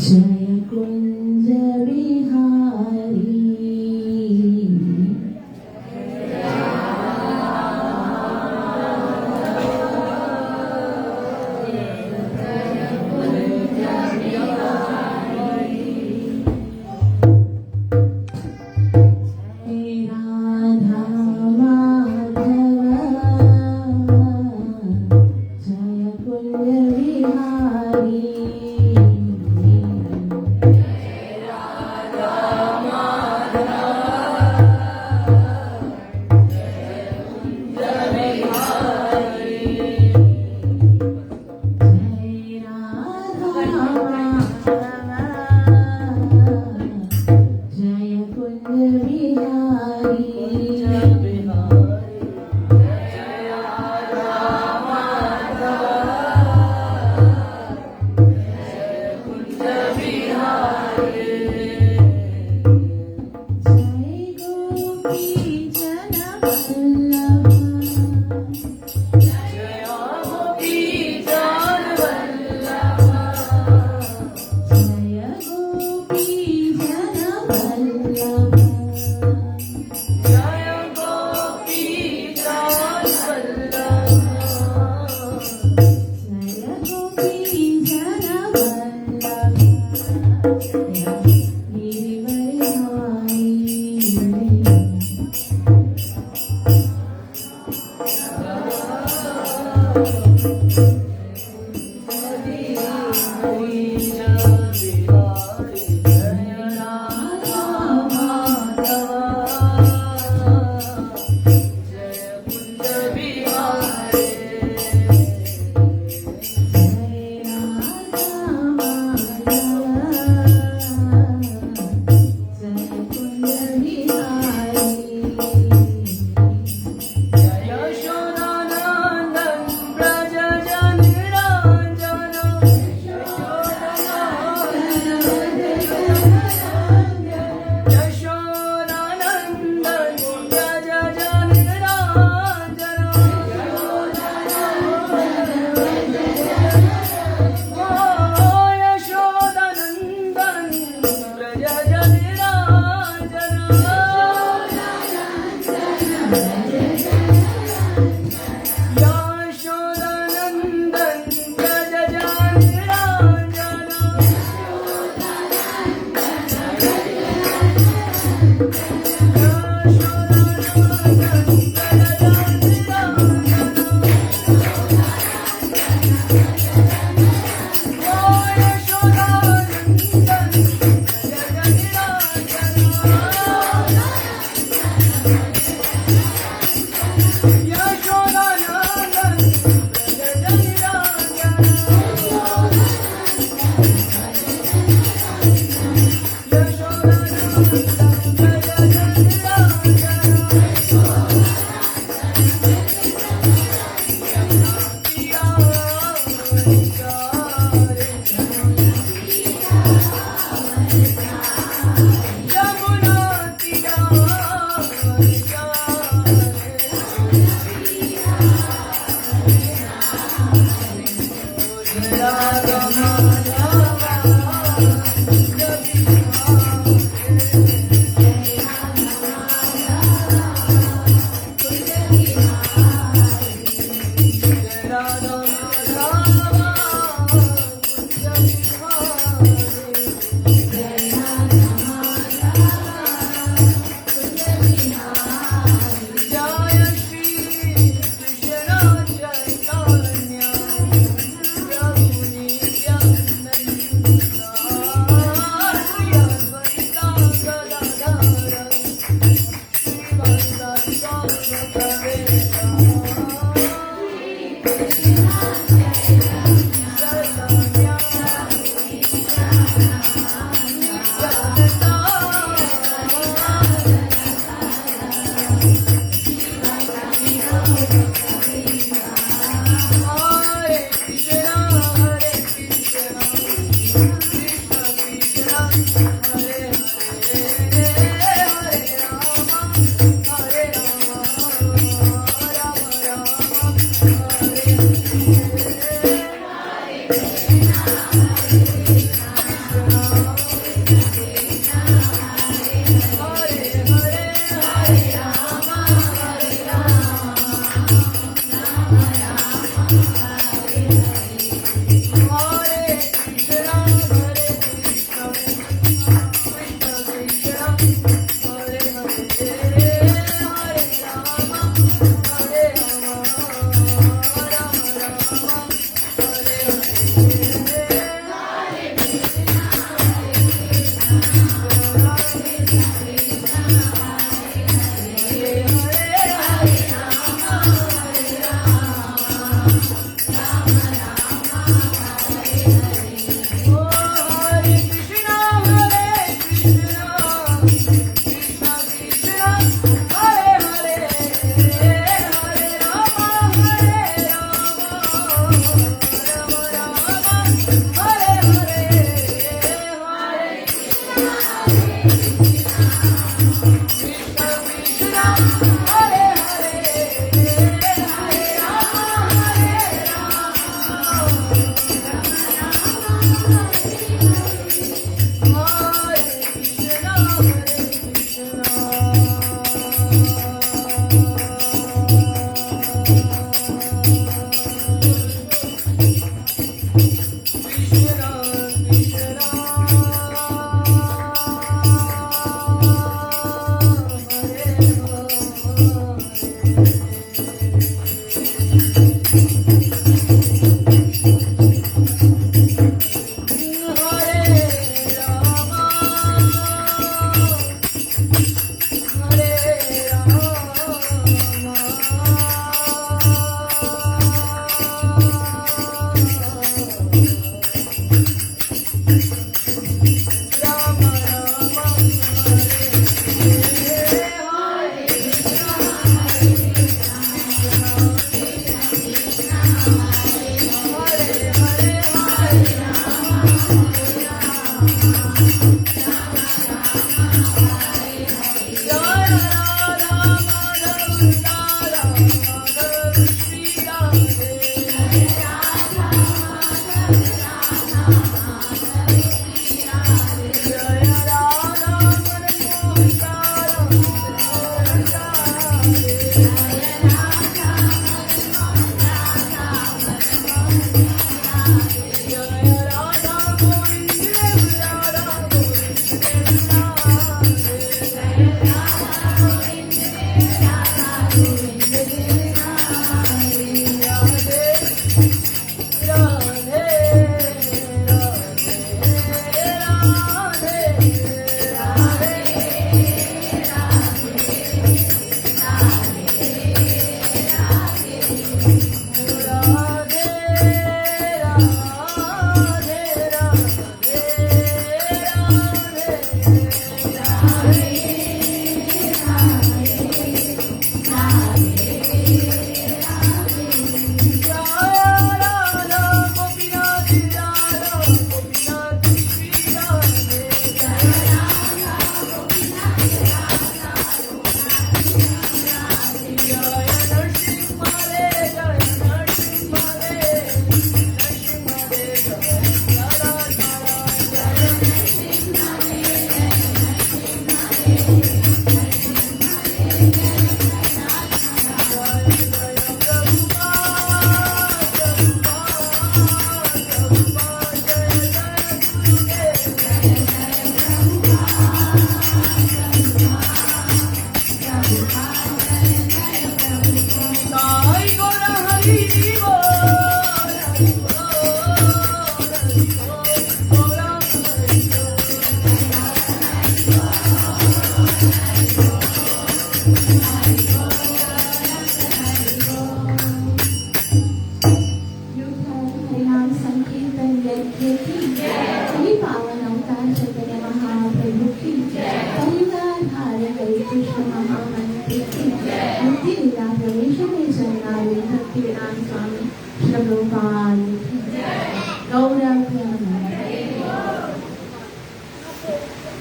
जय कुंज बिहारी राधा माधव जय कुंज बिहारी जय कुंज बिहारी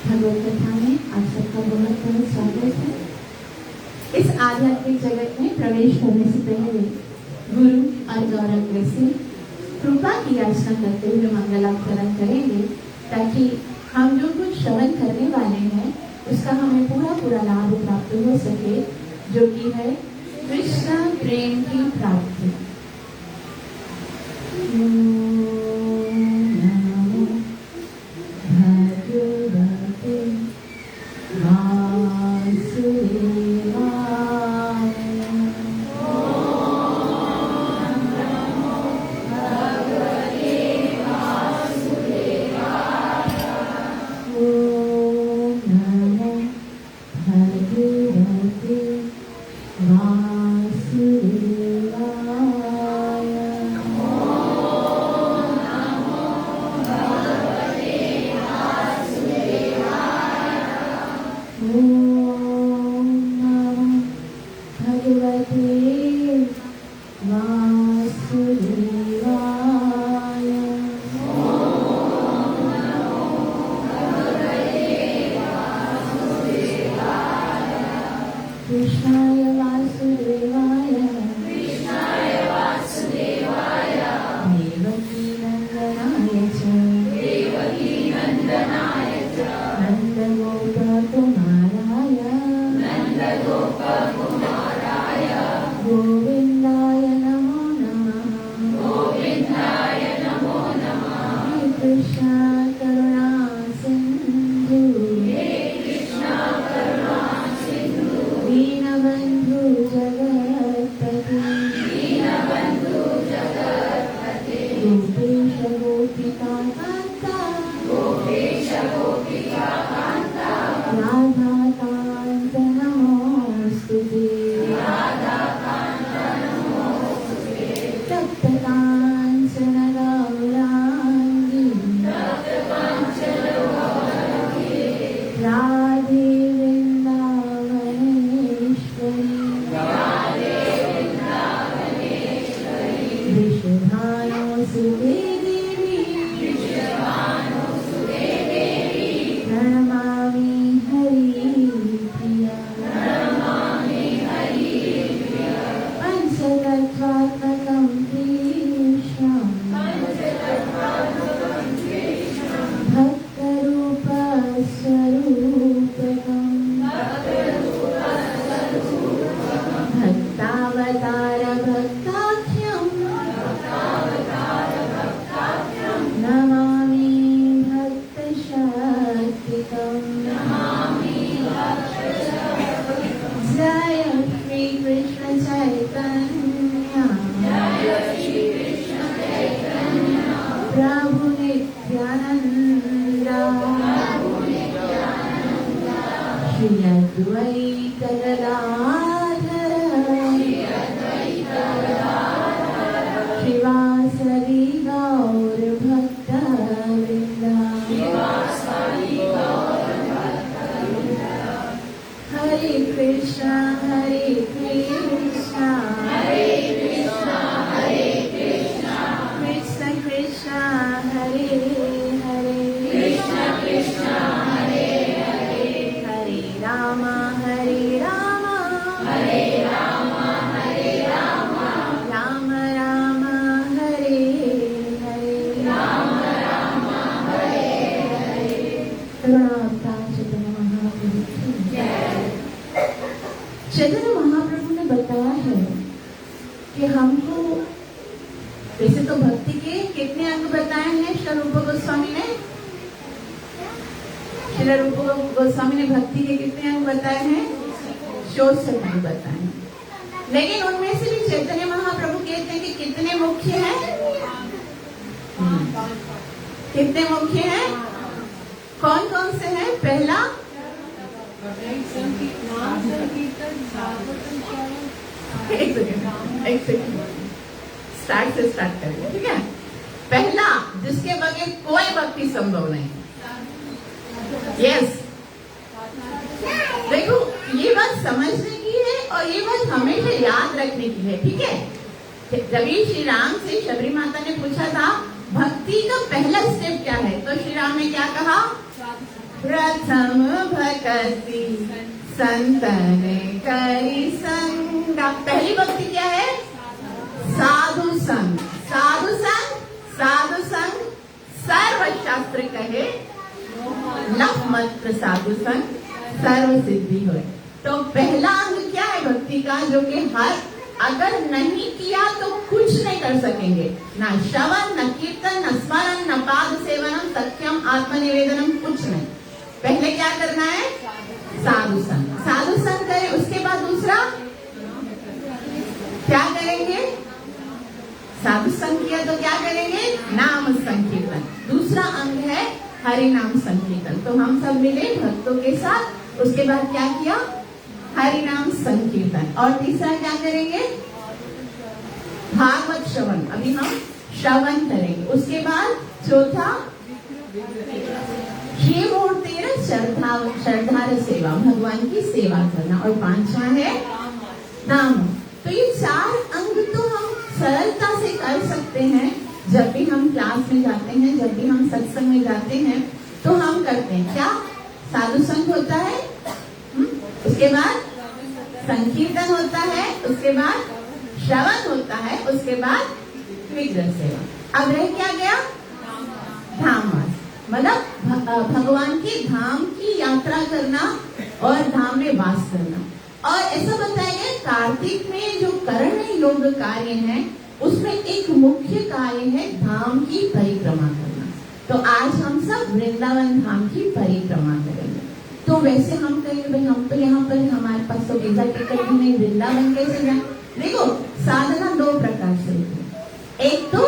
भगवत कथा में आप सबका बहुत बहुत स्वागत है। इस आध्यात्मिक जगत में प्रवेश करने से पहले गुरु और गौरव से कृपा की याचना करते हुए मंगलाचरण करेंगे, ताकि हम जो कुछ श्रवण करने वाले हैं उसका हमें पूरा पूरा लाभ प्राप्त हो सके, जो कि है कृष्ण प्रेम की प्राप्ति। कृष्णाय वासुदेवाय देवकी नंदनाय च नंदगोपकुमाराय गोविन्दाय नमो नमः। हे कृष्ण करुणा सिन्धु दीनबन्धु जगत्पते गोपेश गोपिका कान्ता राधाकान्त नमोऽस्तुते तप्तकाञ्चन गौराङ्गी राधे वृन्दावनेश्वरी वृषभानुसुते देवी प्रणमामि हरिप्रिया पंचतत्त्वात्मकं कृष्णं भक्तरूपस्वरूपकं भक्तावतार भक्ताख्यं नमामि भक्तशक्तिकम्। जय श्री कृष्ण चैतन्य प्रभु नित्यानंद श्री अद्वैत गदाधर श्रीवासदि गौर भक्तवृंद। हरे कृष्णा कृष्ण कृष्ण हरे हरे हरे राम राम राम हरे हरे। चैतन्य महाप्रभु की जय। चैतन्य महाप्रभु ने बताया है कि हमको, वैसे तो भक्ति के कितने अंग बताए हैं श्री रूप गोस्वामी ने? श्री रूप गोस्वामी ने भक्ति के कितने अंग बताए हैं? 64 अंग बताए हैं। लेकिन उनमें से भी चैतन्य महाप्रभु कहते हैं कि कितने मुख्य हैं? कितने मुख्य हैं? कौन कौन से हैं? पहला एक सेकंड स्टार्ट से स्टार्ट करेंगे, ठीक है? पहला, जिसके बगैर कोई भक्ति संभव नहीं। यस, देखो ये बात समझने की है और ये बात हमेशा याद रखने की है, ठीक है? जब श्री राम से शबरी माता ने पूछा था भक्ति का पहला स्टेप क्या है, तो श्री राम ने क्या कहा? प्रथम भक्ति संतन करी संग। पहली भक्ति क्या है? साधु संग। साधु संग साधु संग सर्व शास्त्र कहे, लख मात्र साधु संग सर्व सिद्धि होए। तो पहला अंग क्या है भक्ति का, जो कि हर अगर नहीं किया तो कुछ नहीं कर सकेंगे, ना श्रवण, न कीर्तन, न स्मरण, न पाद सेवनम, सत्यम, आत्मनिवेदनम, कुछ नहीं। पहले क्या करना है? साधु संग। साधु संग करें, उसके बाद दूसरा क्या करेंगे? साधु संग किया तो क्या करेंगे? नाम संकीर्तन। दूसरा अंग है हरि नाम संकीर्तन। तो हम सब मिले भक्तों के साथ, उसके बाद क्या किया? हरि नाम संकीर्तन। और तीसरा क्या करेंगे? भागवत श्रवण। अभी हम श्रवण करेंगे। उसके बाद चौथा श्रद्धा सेवा, भगवान की सेवा करना। और पांचवा है नाम। तो ये चार अंग तो हम सरलता से कर सकते हैं। जब भी हम क्लास में जाते हैं, जब भी हम सत्संग में जाते हैं, तो हम करते हैं क्या? साधु संग होता है, उसके बाद संकीर्तन होता है, उसके बाद श्रवण होता है, उसके बाद विग्रह सेवा। अब रह क्या गया? धाम। मतलब भगवान के धाम की यात्रा करना और धाम में वास करना। और ऐसा बताया गया कार्तिक में जो करण योग कार्य है, उसमें एक मुख्य कार्य है धाम की परिक्रमा करना। तो आज हम सब वृंदावन धाम की परिक्रमा करेंगे। तो वैसे हम कहेंगे भाई हम तो यहाँ पर, हमारे पास तो वीजा टिकट भी नहीं, वृंदावन कैसे जाए? देखो, साधना दो प्रकार से होती है। एक तो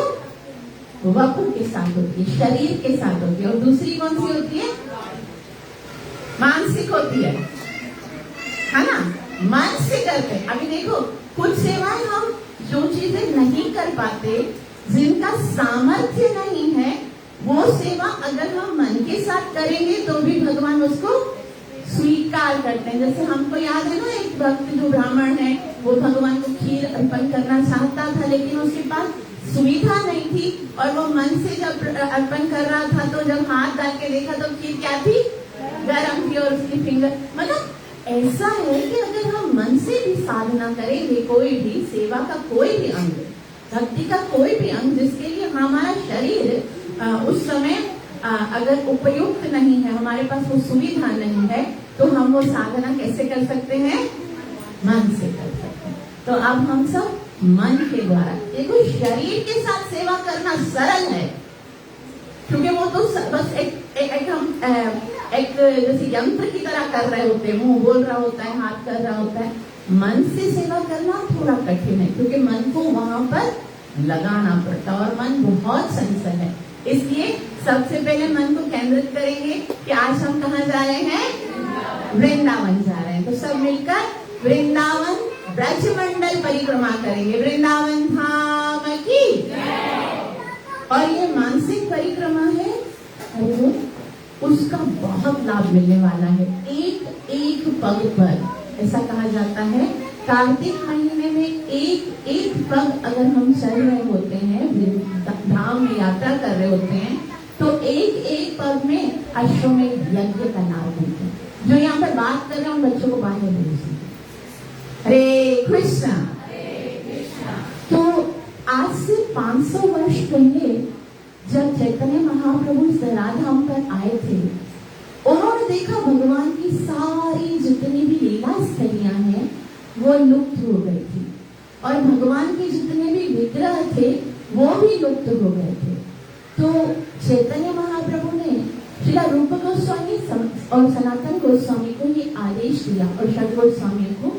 वपु के साथ होती है, शरीर के साथ होती है, और दूसरी कौन सी होती है? मानसिक होती है ना? मन से करते हैं। अभी देखो, कुछ सेवाएं हम जो चीजें नहीं कर पाते, जिनका सामर्थ्य नहीं है, वो सेवा अगर हम मन के साथ करेंगे तो भी भगवान उसको स्वीकार करते हैं। जैसे हमको याद है ना, एक भक्त जो ब्राह्मण है, वो भगवान को खीर अर्पण करना चाहता था, लेकिन उसके पास सुविधा नहीं थी, और वो मन से जब अर्पण कर रहा था, तो जब हाथ डाल के देखा तो खीर क्या थी? गरम थी, और उसकी फिंगर। मतलब ऐसा है कि अगर हम मन से भी साधना करेंगे, कोई भी सेवा का कोई भी अंग, भक्ति का कोई भी अंग, जिसके लिए हमारा शरीर उस समय अगर उपयुक्त नहीं है, हमारे पास वो सुविधा नहीं है, तो हम वो साधना कैसे कर सकते हैं? मन से कर सकते हैं। तो अब हम सब मन के द्वारा, देखो शरीर के साथ सेवा करना सरल है, क्योंकि वो तो बस एक जैसे यंत्र की तरह कर रहे होते हैं, मुंह बोल रहा होता है, हाथ कर रहा होता है। मन से सेवा करना थोड़ा कठिन है, क्योंकि मन को वहां पर लगाना पड़ता है, और मन बहुत चंचल है। इसलिए सबसे पहले मन को केंद्रित करेंगे कि आज हम कहाँ जा रहे हैं? वृंदावन जा रहे हैं। तो सब मिलकर वृंदावन ब्रजमंडल परिक्रमा करेंगे। वृंदावन धाम की। और ये मानसिक परिक्रमा है, उसका बहुत लाभ मिलने वाला है। एक एक पग पर, ऐसा कहा जाता है, कार्तिक महीने में एक एक पग अगर हम चल रहे होते हैं, धाम में यात्रा कर रहे होते हैं, तो एक एक पग में अश्वमेध यज्ञ का लाभ मिलता है। जो यहाँ पर बात कर रहे हैं उन बच्चों को बाहर भेजिए। हरे कृष्णा। तो आज से 500 वर्ष पहले जब चैतन्य महाप्रभु जलाधाम पर आए थे, उन्होंने देखा भगवान की सारी जितनी भी लीला स्थलियां हैं वो लुप्त हो गई थी, और भगवान के जितने भी विग्रह थे वो भी लुप्त हो गए थे। तो चैतन्य महाप्रभु ने श्री रूप गोस्वामी और सनातन गोस्वामी को ये आदेश दिया, और षड गोस्वामी को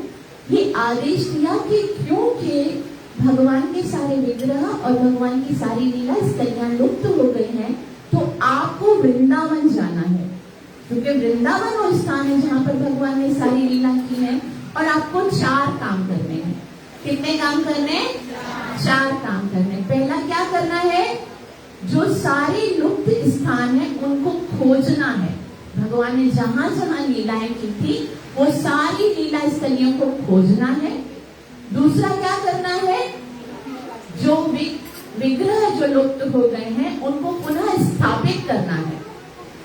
ये आदेश दिया कि क्योंकि भगवान के सारे विग्रह और भगवान की सारी लीला स्थलियां लुप्त हो गई हैं, तो आपको वृंदावन जाना है, क्योंकि वृंदावन वो स्थान है जहाँ पर भगवान ने सारी लीला की है। और आपको 4 काम करने हैं। कितने काम करने? 4 काम करने। पहला क्या करना है? जो सारे लुप्त स्थान है उनको खोजना है। भगवान ने जहां जहां लीलाएं की थी वो सारी लीला स्थलियों को खोजना है। दूसरा क्या करना है? जो विग्रह जो लुप्त हो गए हैं उनको पुनः स्थापित करना है,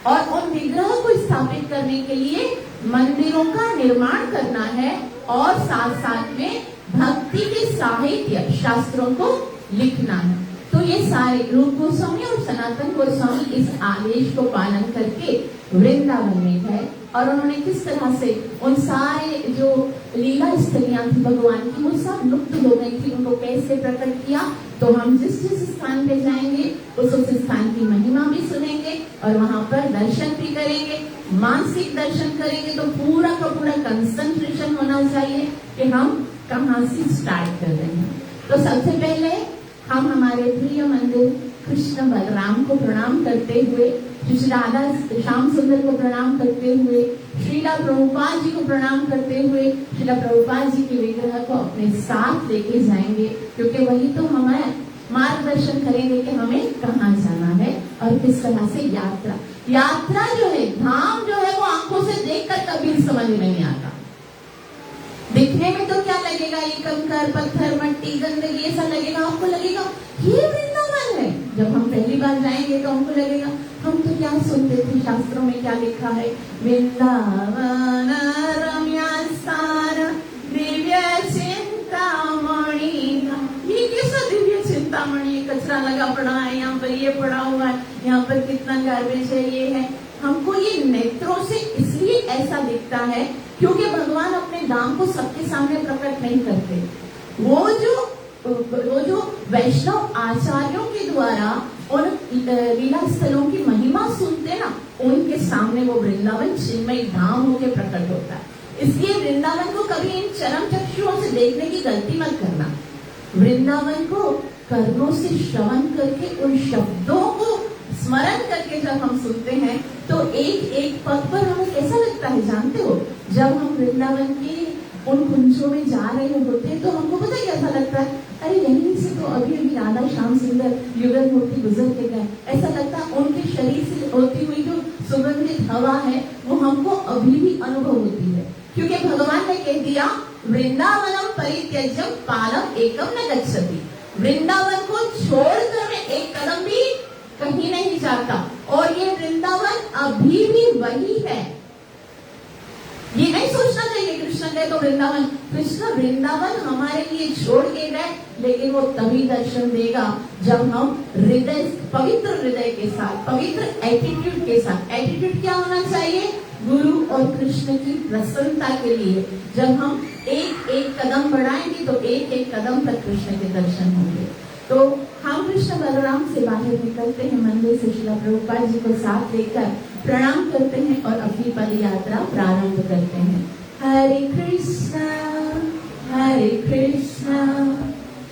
और उन विग्रह को स्थापित करने के लिए मंदिरों का निर्माण करना है, और साथ साथ में भक्ति के साहित्य शास्त्रों को लिखना है। तो ये सारे रूप गोस्वामी और सनातन गोस्वामी इस आदेश को पालन करके वृंदावन में गए और उन्होंने किस तरह से उन सारे जो लीला स्थलियां थी भगवान की वो सब लुप्त हो गई थी, उनको कैसे प्रकट किया। तो हम जिस जिस स्थान पे जाएंगे उस स्थान की महिमा भी सुनेंगे और वहां पर दर्शन भी करेंगे। मानसिक दर्शन करेंगे तो पूरा का पूरा कंसंट्रेशन होना चाहिए कि हम कहाँ से स्टार्ट कर रहे हैं। तो सबसे पहले हम हमारे प्रिय मंदिर कृष्ण बलराम को प्रणाम करते हुए, श्री राधा श्याम सुंदर को प्रणाम करते हुए, श्रीला प्रभुपाद जी को प्रणाम करते हुए श्रीला प्रभुपाद जी के विग्रह को अपने साथ लेके जाएंगे, क्योंकि वही तो हमें मार्गदर्शन करेंगे कि हमें कहाँ जाना है और किस तरह से यात्रा जो है, धाम जो है वो आंखों से देखकर कभी समझ नहीं आता। दिखने में तो क्या लगेगा, ये कंकर पत्थर मट्टी गंदगी ऐसा लगेगा, आपको लगेगा ये वृंदावन है। जब हम पहली बार जाएंगे तो हमको लगेगा हम तो क्या सुनते थे, शास्त्रों में क्या लिखा है, वृंदावन रम्य स्थान दिव्य चिंतामणि। ये कैसा दिव्य चिंतामणि, कचरा लगा पड़ा है, यहाँ पर ये पड़ा हुआ है, यहाँ पर कितना गार्बेज है, ये है। हमको ये नेत्रों से इसलिए ऐसा दिखता है क्योंकि भगवान अपने धाम को सबके सामने प्रकट नहीं करते। वो जो वैष्णव आचार्यों के द्वारा उन लीला स्थलों की महिमा सुनते ना, उनके सामने वो वृंदावन चिन्मय धाम होके प्रकट होता है। इसलिए वृंदावन को कभी इन चरम चक्षुओं से देखने की गलती मत करना। वृंदावन को कर्णों से श्रवण करके उन शब्दों को स्मरण करके जब हम सुनते हैं तो एक एक पद पर हमें कैसा लगता है जानते हो। जब हम वृंदावन के उन कुंजों में जा रहे होते हैं तो हमको पता है कैसा लगता है, अरे यहीं से तो अभी अभी राधा श्याम सुंदर युगल मूर्ति गुजर के गए। ऐसा लगता है उनके शरीर से होती हुई जो सुगंधित हवा है वो हमको अभी भी अनुभव होती है, क्योंकि भगवान ने कह दिया वृंदावनम परित्यज्य पालम एकम न गच्छति। वृंदावन को छोड़कर मैं एक कदम भी कहीं नहीं जाता। और ये वृंदावन अभी भी वही है। ये नहीं सोचना चाहिए कृष्ण गए तो वृंदावन, कृष्ण वृंदावन हमारे लिए छोड़ के गए, लेकिन वो तभी दर्शन देगा जब हम हृदय, पवित्र हृदय के साथ, पवित्र एटीट्यूड के साथ। एटीट्यूड क्या होना चाहिए, गुरु और कृष्ण की प्रसन्नता के लिए। जब हम एक एक कदम बढ़ाएंगे तो एक एक कदम पर कृष्ण के दर्शन होंगे। तो हम कृष्ण बलराम से बाहर निकलते हैं, मंदिर से श्रीला प्रभुपाद जी को साथ लेकर प्रणाम करते हैं और अपनी पद यात्रा प्रारंभ करते हैं। हरे कृष्णा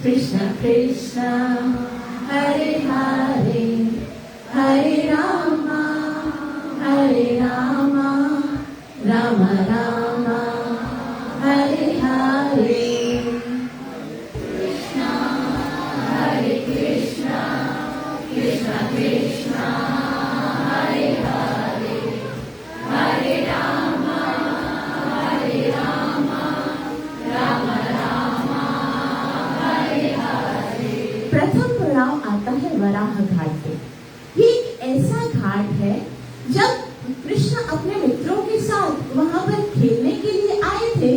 कृष्ण कृष्ण हरे हरे, हरे रामा राम राम हरे हरे। प्रथम पड़ाव आता है वराह घाट पे। ये एक ऐसा घाट है जब कृष्ण अपने मित्रों के साथ वहां पर खेलने के लिए आए थे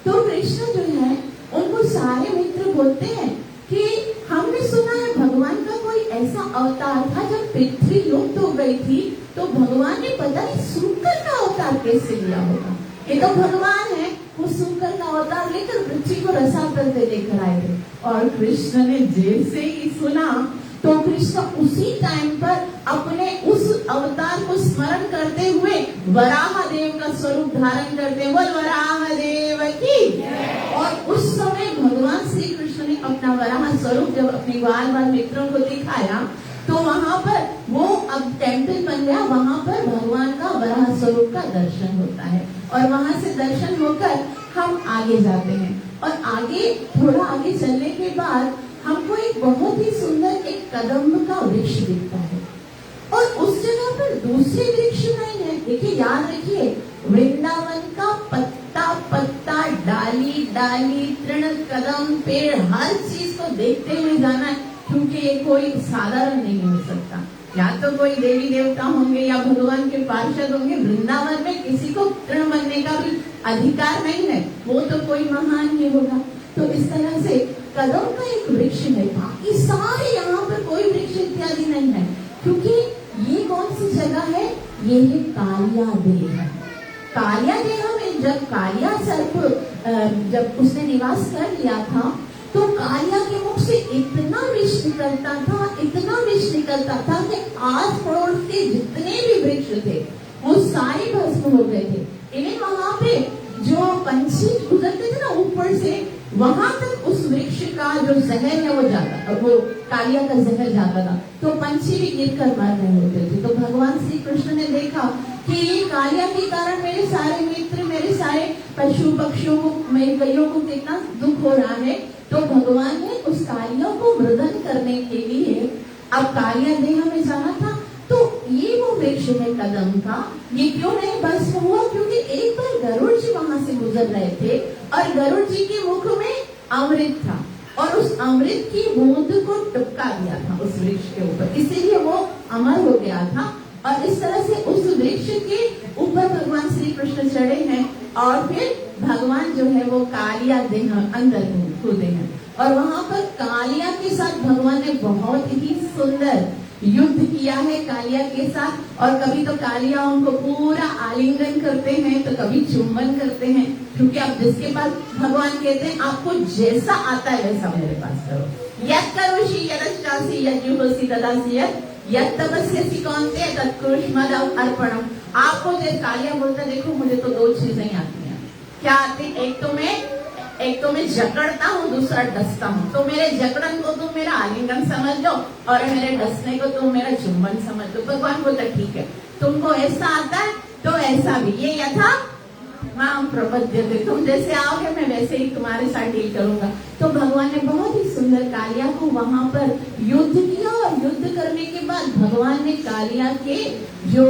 तो कृष्ण जो है उनको सारे मित्र बोलते हैं कि हमने सुना है भगवान का कोई ऐसा अवतार था जब पृथ्वी लुप्त हो गई थी तो भगवान ने पता नहीं सूकर का अवतार कैसे लिया होगा। ये तो भगवान है, वो सूकर का अवतार लेकर पृथ्वी को रसातल पे लेकर आए थे। और कृष्ण ने जैसे ही सुना तो कृष्ण उसी टाइम पर अपने उस अवतार को स्मरण करते हुए वराह देव का स्वरूप धारण करते, बोल वराह देव की। और उस समय भगवान श्री कृष्ण ने अपना वराह स्वरूप जब अपने ग्वाल बाल मित्रों को दिखाया तो वहां पर वो अब टेम्पल बन गया, वहां पर भगवान का वराह स्वरूप का दर्शन होता है। और वहां से दर्शन होकर हम आगे जाते हैं और आगे थोड़ा आगे चलने के बाद हमको एक बहुत ही सुंदर एक कदम्ब का वृक्ष दिखता है और उस जगह पर दूसरे वृक्ष नहीं है। देखिए, याद रखिए, वृंदावन का पत्ता पत्ता, डाली डाली, तृण, कदम, पेड़, हर चीज को देखते हुए जाना है, क्योंकि ये कोई साधारण नहीं हो सकता। या तो कोई देवी देवता होंगे या भगवान के पार्षद होंगे। वृंदावन में किसी को तृण बनने का भी अधिकार नहीं है, वो तो कोई महान ही होगा। तो इस तरह से कदम का एक वृक्ष है, बाकी सारे यहाँ पर कोई इत्यादि नहीं है, क्योंकि ये कौन सी जगह है, ये है कालिया देह। कालिया देह में जब कालिया सर्प जब उसने निवास कर लिया था, तो कालिया के मुख से इतना विष निकलता था, इतना विष निकलता था कि आस पड़ोस के जितने भी वृक्ष थे वो सारे भस्म हो गए थे। इन्हें वहां पे जो पंछी गुजरते थे ना ऊपर से, वहां तक उस वृक्ष का जो जहर है वो जाता, वो कालिया का जहर जाता था, तो पंछी भी गिर कर मर रहे होते थे। तो भगवान श्री कृष्ण ने देखा कि ये कालिया के कारण मेरे सारे मित्र, मेरे सारे पशु पक्षियों को, मेरे गैयों को कितना दुख हो रहा है। तो भगवान ने उस कालिया को मृदन करने के लिए अब कालिया देह में जाना था। तो ये वो वृक्ष है कदम का, ये क्यों नहीं भस्म हुआ, क्योंकि एक बार गरुड़ जी वहां से गुजर रहे थे और गरुड़ जी के मुख में अमृत था और उस अमृत की बूंद को टपका दिया था उस वृक्ष के ऊपर, इसीलिए वो अमर हो गया था। और इस तरह से उस वृक्ष के ऊपर भगवान श्री कृष्ण चढ़े हैं और फिर भगवान जो है वो कालिया देह अंदर कूदे हैं और वहां पर कालिया के साथ भगवान ने बहुत ही सुंदर युद्ध किया है कालिया के साथ। और कभी तो कालिया उनको पूरा आलिंगन करते हैं, तो कभी चुम्बन करते हैं, क्योंकि अब जिसके पास भगवान कहते हैं आपको जैसा आता है वैसा मेरे पास करो। यद करोषि यदश्चासि यज्जुहोषि ददासि यद तपस्यसि कौन्तेय तत्कुरुष्मदं अर्पणम। आपको जैसे कालिया बोलता है, देखो मुझे तो दो चीजें आती हैं। क्या आती? एक तो मैं जकड़ता हूँ, दूसरा डसता हूँ। तो मेरे जकड़न को तुम मेरा आलिंगन समझ लो और मेरे डसने को तुम मेरा चुम्बन समझ लो। भगवान बोलता ठीक है, तुमको ऐसा आता है तो ऐसा भी, ये यथा माम प्रपद्यते, तुम जैसे आओगे मैं वैसे ही तुम्हारे साथ डील करूंगा। तो भगवान ने बहुत ही सुंदर कालिया को वहां पर युद्ध किया और युद्ध करने के बाद भगवान ने कालिया के जो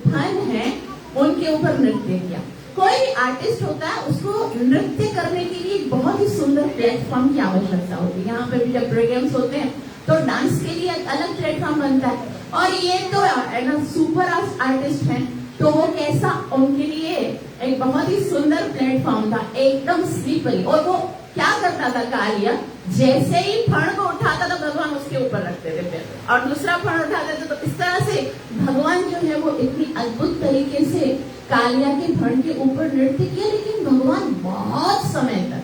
फन है उनके ऊपर नृत्य किया। कोई भी आर्टिस्ट होता है उसको नृत्य करने के लिए बहुत ही सुंदर प्लेटफॉर्म की आवश्यकता होती है। यहाँ पे भी जब प्रोग्राम्स होते हैं तो डांस के लिए एक अलग प्लेटफॉर्म बनता है और ये तो है ना सुपर आर्टिस्ट हैं, तो वो कैसा, उनके लिए एक बहुत ही सुंदर प्लेटफॉर्म था, एकदम स्लीपरी। और वो क्या करता था कालिया, जैसे ही फण को उठाता था भगवान उसके ऊपर रखते थे फिर, और दूसरा फण उठाते थे। तो इस तरह से भगवान जो है वो इतनी अद्भुत तरीके से कालिया के फण के ऊपर नृत्य किया। लेकिन भगवान बहुत समय तक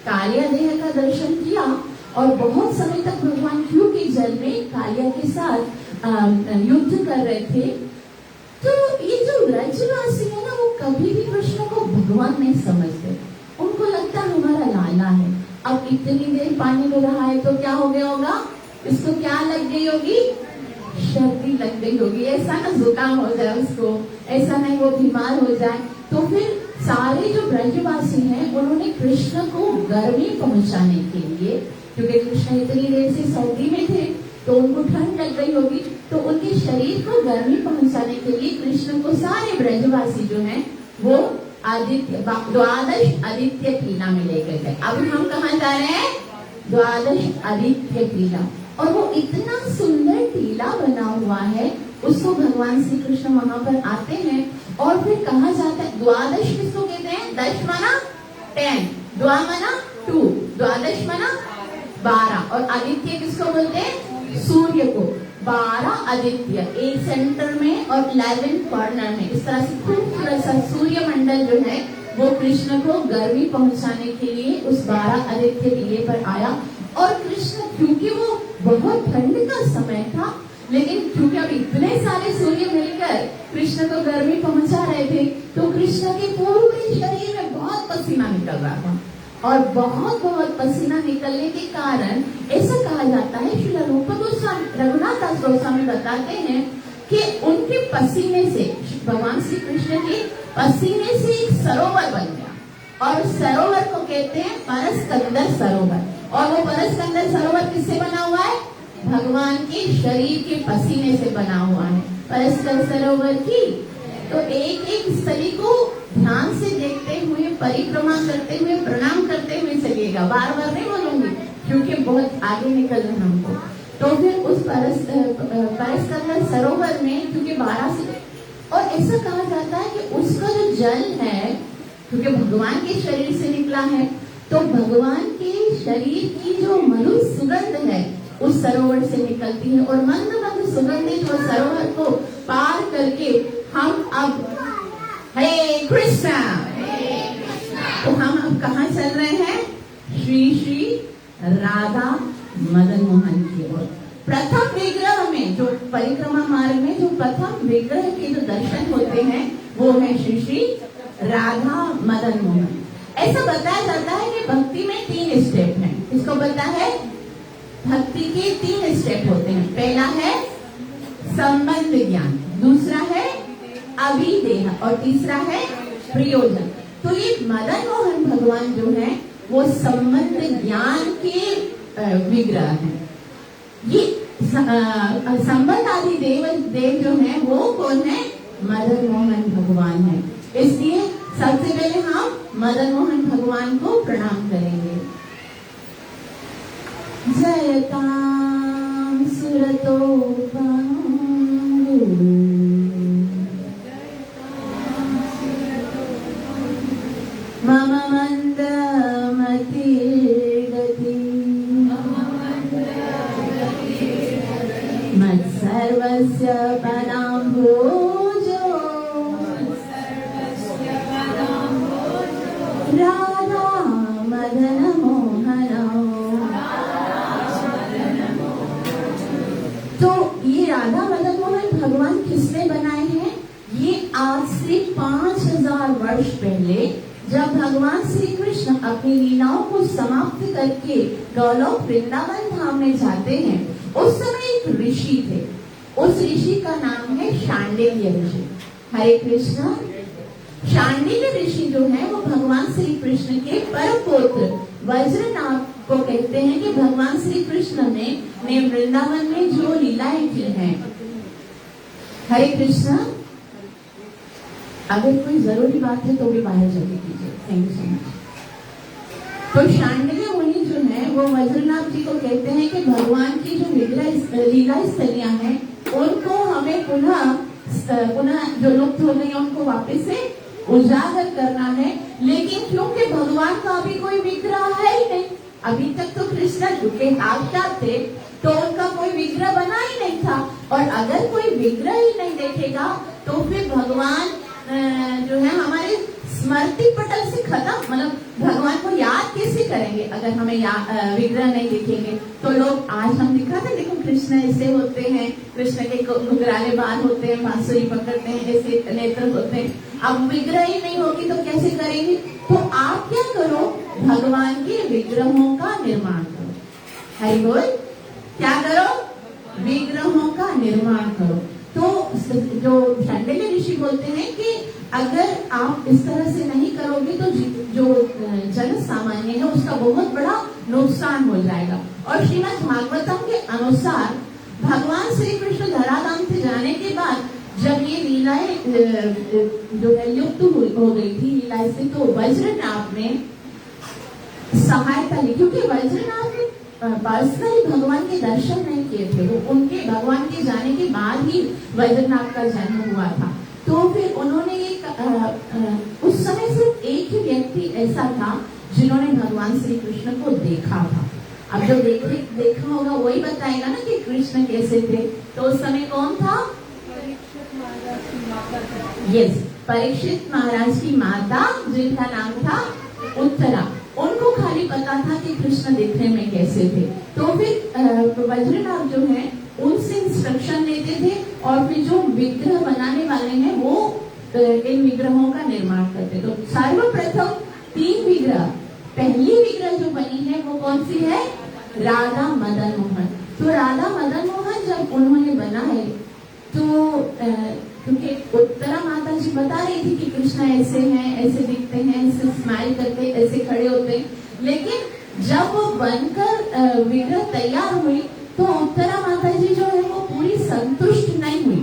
कालिया देह का दर्शन किया और बहुत समय तक भगवान क्यों के जल में कालिया के साथ युद्ध कर रहे थे। तो ये जो ब्रजवासी है ना, वो कभी भी कृष्ण को भगवान नहीं समझते, उनको लगता हमारा लाला है। अब इतनी देर पानी में रहा है तो क्या हो गया होगा, इसको क्या लग गई होगी, सर्दी लग गई होगी, ऐसा ना जुकाम हो जाए उसको, ऐसा नहीं वो बीमार हो जाए। तो फिर सारे जो ब्रजवासी हैं उन्होंने कृष्ण को गर्मी पहुंचाने के लिए, क्योंकि कृष्ण इतनी देर से सर्दी में थे तो उनको ठंड लग गई होगी, तो उनके शरीर को गर्मी पहुंचाने के लिए कृष्ण को सारे ब्रजवासी जो हैं वो द्वादश आदित्य क्रीड़ा में लेकर गए। अभी हम कहाँ जा रहे हैं, द्वादश आदित्य क्रीड़ा। और वो इतना सुंदर टीला बना हुआ है, उसको भगवान श्री कृष्ण वहां पर आते हैं और फिर कहा जाता है, द्वादश किसको कहते हैं, दश मना 10, द्वा मना 2, द्वादश मना 12 और आदित्य किसको बोलते हैं, सूर्य को। 12 आदित्य एक सेंटर में और 11 कॉर्नर में, इस तरह से खूबसूरत सा सूर्य मंडल जो है वो कृष्ण को गर्मी पहुंचाने के लिए उस 12 आदित्य टीले पर आया। और कृष्ण, क्योंकि वो बहुत ठंड का समय था, लेकिन क्योंकि अब इतने सारे सूर्य मिलकर कृष्ण को गर्मी पहुंचा रहे थे, तो कृष्ण के पूरे शरीर में बहुत पसीना निकल रहा था और बहुत पसीना निकलने के कारण ऐसा कहा जाता है, श्री रूप गोस्वामी रघुनाथ दास गोस्वामी बताते हैं कि उनके पसीने से, भगवान श्री कृष्ण के पसीने से एक सरोवर बन गया और सरोवर को कहते हैं परस्कंदर सरोवर। और वो परस्कंदर सरोवर किससे बना हुआ है, भगवान के शरीर के पसीने से बना हुआ है परस्कंदर सरोवर की। तो एक एक स्थली को ध्यान से देखते हुए, परिक्रमा करते हुए, प्रणाम करते हुए चलिएगा, बार बार नहीं बोलूंगी क्योंकि बहुत आगे निकलना हमको। तो फिर उस परस्कंदर सरोवर में, क्योंकि 12 से, और ऐसा कहा जाता है कि उसका जो जल है, क्योंकि भगवान के शरीर से निकला है, तो भगवान के शरीर की जो मधुर सुगंध है उस सरोवर से निकलती है और मंद मंद सुगंधित वो सरोवर को पार करके हम अब हरे कृष्णा, तो हम अब कहाँ चल रहे हैं? श्री श्री राधा मदन मोहन की ओर। प्रथम विग्रह में जो परिक्रमा मार्ग में जो प्रथम विग्रह के जो दर्शन होते हैं वो है श्री श्री राधा मदन मोहन। ऐसा बताया जाता है कि भक्ति में 3 स्टेप हैं। इसको पता है? भक्ति के 3 स्टेप होते हैं। पहला है संबंध ज्ञान, दूसरा है अभिदेह और तीसरा है प्रयोजन। तो ये मदन मोहन भगवान जो है वो संबंध ज्ञान के विग्रह हैं। ये संबंध आदि देव जो है वो कौन है? मदन मोहन भगवान है। इसलिए सबसे पहले हम मदन मोहन भगवान को प्रणाम करेंगे। जयतां सुरतो बांगु, मम मंदमति गति, मत्सर्वस्य पदाम्भोजो, राधा मदन मोहन। तो ये राधा मदन मोहन भगवान किसने बनाए हैं? ये आज से 5000 वर्ष पहले जब भगवान श्री कृष्ण अपनी लीलाओं को समाप्त करके गौलोक वृंदावन धाम में जाते हैं, उस समय एक ऋषि थे। उस ऋषि का नाम है शांडिल्य ऋषि। हरे कृष्ण। शांडिल्य ऋषि जो है वो भगवान श्री कृष्ण के परम पुत्र वज्रनाभ को कहते हैं कि भगवान श्री कृष्ण ने वृंदावन में जो लीलाएं की हैं। हरे कृष्ण। अगर कोई जरूरी बात है तो भी बाहर जाके कीजिए। Thank you so much. तो शांडिल्य मुनि जो है वो वज्रनाभ जी को कहते हैं कि भगवान की जो लीला स्थलियां हैं उनको हमें पुनः जो लुप्त हो गई उनको वापस से उजागर करना है। लेकिन क्योंकि भगवान का अभी कोई विग्रह है ही नहीं, अभी तक तो कृष्ण झुके साक्षात थे तो उनका कोई विग्रह बना ही नहीं था। और अगर कोई विग्रह ही नहीं देखेगा तो फिर भगवान जो है हमारे स्मृति पटल से खत्म, मतलब भगवान को याद कैसे करेंगे अगर हमें विग्रह नहीं दिखेंगे। तो लोग आज हम दिखाते देखो कृष्ण ऐसे होते हैं, कृष्ण के घुघराले बाल होते हैं, बांसुरी पकड़ते हैं, ऐसे नेत्र होते हैं। अब विग्रह ही नहीं होगी तो कैसे करेंगे? तो आप क्या करो? भगवान के विग्रहों का निर्माण करो। हरि बोल। क्या करो? विग्रहों का निर्माण करो। तो जो शांडिल्य ऋषि बोलते हैं कि अगर आप इस तरह से नहीं करोगे तो जो जन सामान्य है उसका बहुत बड़ा नुकसान हो जाएगा। और श्रीमद् भागवतम के अनुसार भगवान श्री कृष्ण धराधाम से जाने के बाद जब ये लीलाएं जो है लुप्त हो गई थी लीलाएं से, तो वज्रनाभ ने सहायता ली, क्योंकि वज्रनाभ ने पर्सनली भगवान के दर्शन नहीं किए थे। वो उनके भगवान के जाने के बाद ही वज्रनाभ का जन्म हुआ था। तो फिर उन्होंने उस समय सिर्फ एक ही व्यक्ति ऐसा था जिन्होंने भगवान श्री कृष्ण को देखा था। अब जो देखा होगा वही बताएगा ना कि कृष्ण कैसे थे। तो उस समय कौन था? यस, परीक्षित महाराज की माता जिनका नाम था उत्तरा। उनको खाली पता था कि कृष्ण दिखने में कैसे थे। तो फिर वज्रनाभ जो है उनसे इंस्ट्रक्शन लेते थे और फिर जो विग्रह बनाने वाले हैं वो इन विग्रहों का निर्माण करते। तो सर्वप्रथम 3 विग्रह, पहली विग्रह जो बनी है वो कौन सी है? राधा मदन मोहन। तो राधा मदन मोहन जब उन्होंने बनाए तो क्योंकि उत्तरा माता जी बता रही थी कि कृष्ण ऐसे हैं, ऐसे दिखते हैं, ऐसे स्माइल करते, ऐसे खड़े होते। लेकिन जब वो बनकर विग्रह तैयार हुई तो उत्तरा माता जी जो है वो पूरी संतुष्ट नहीं हुई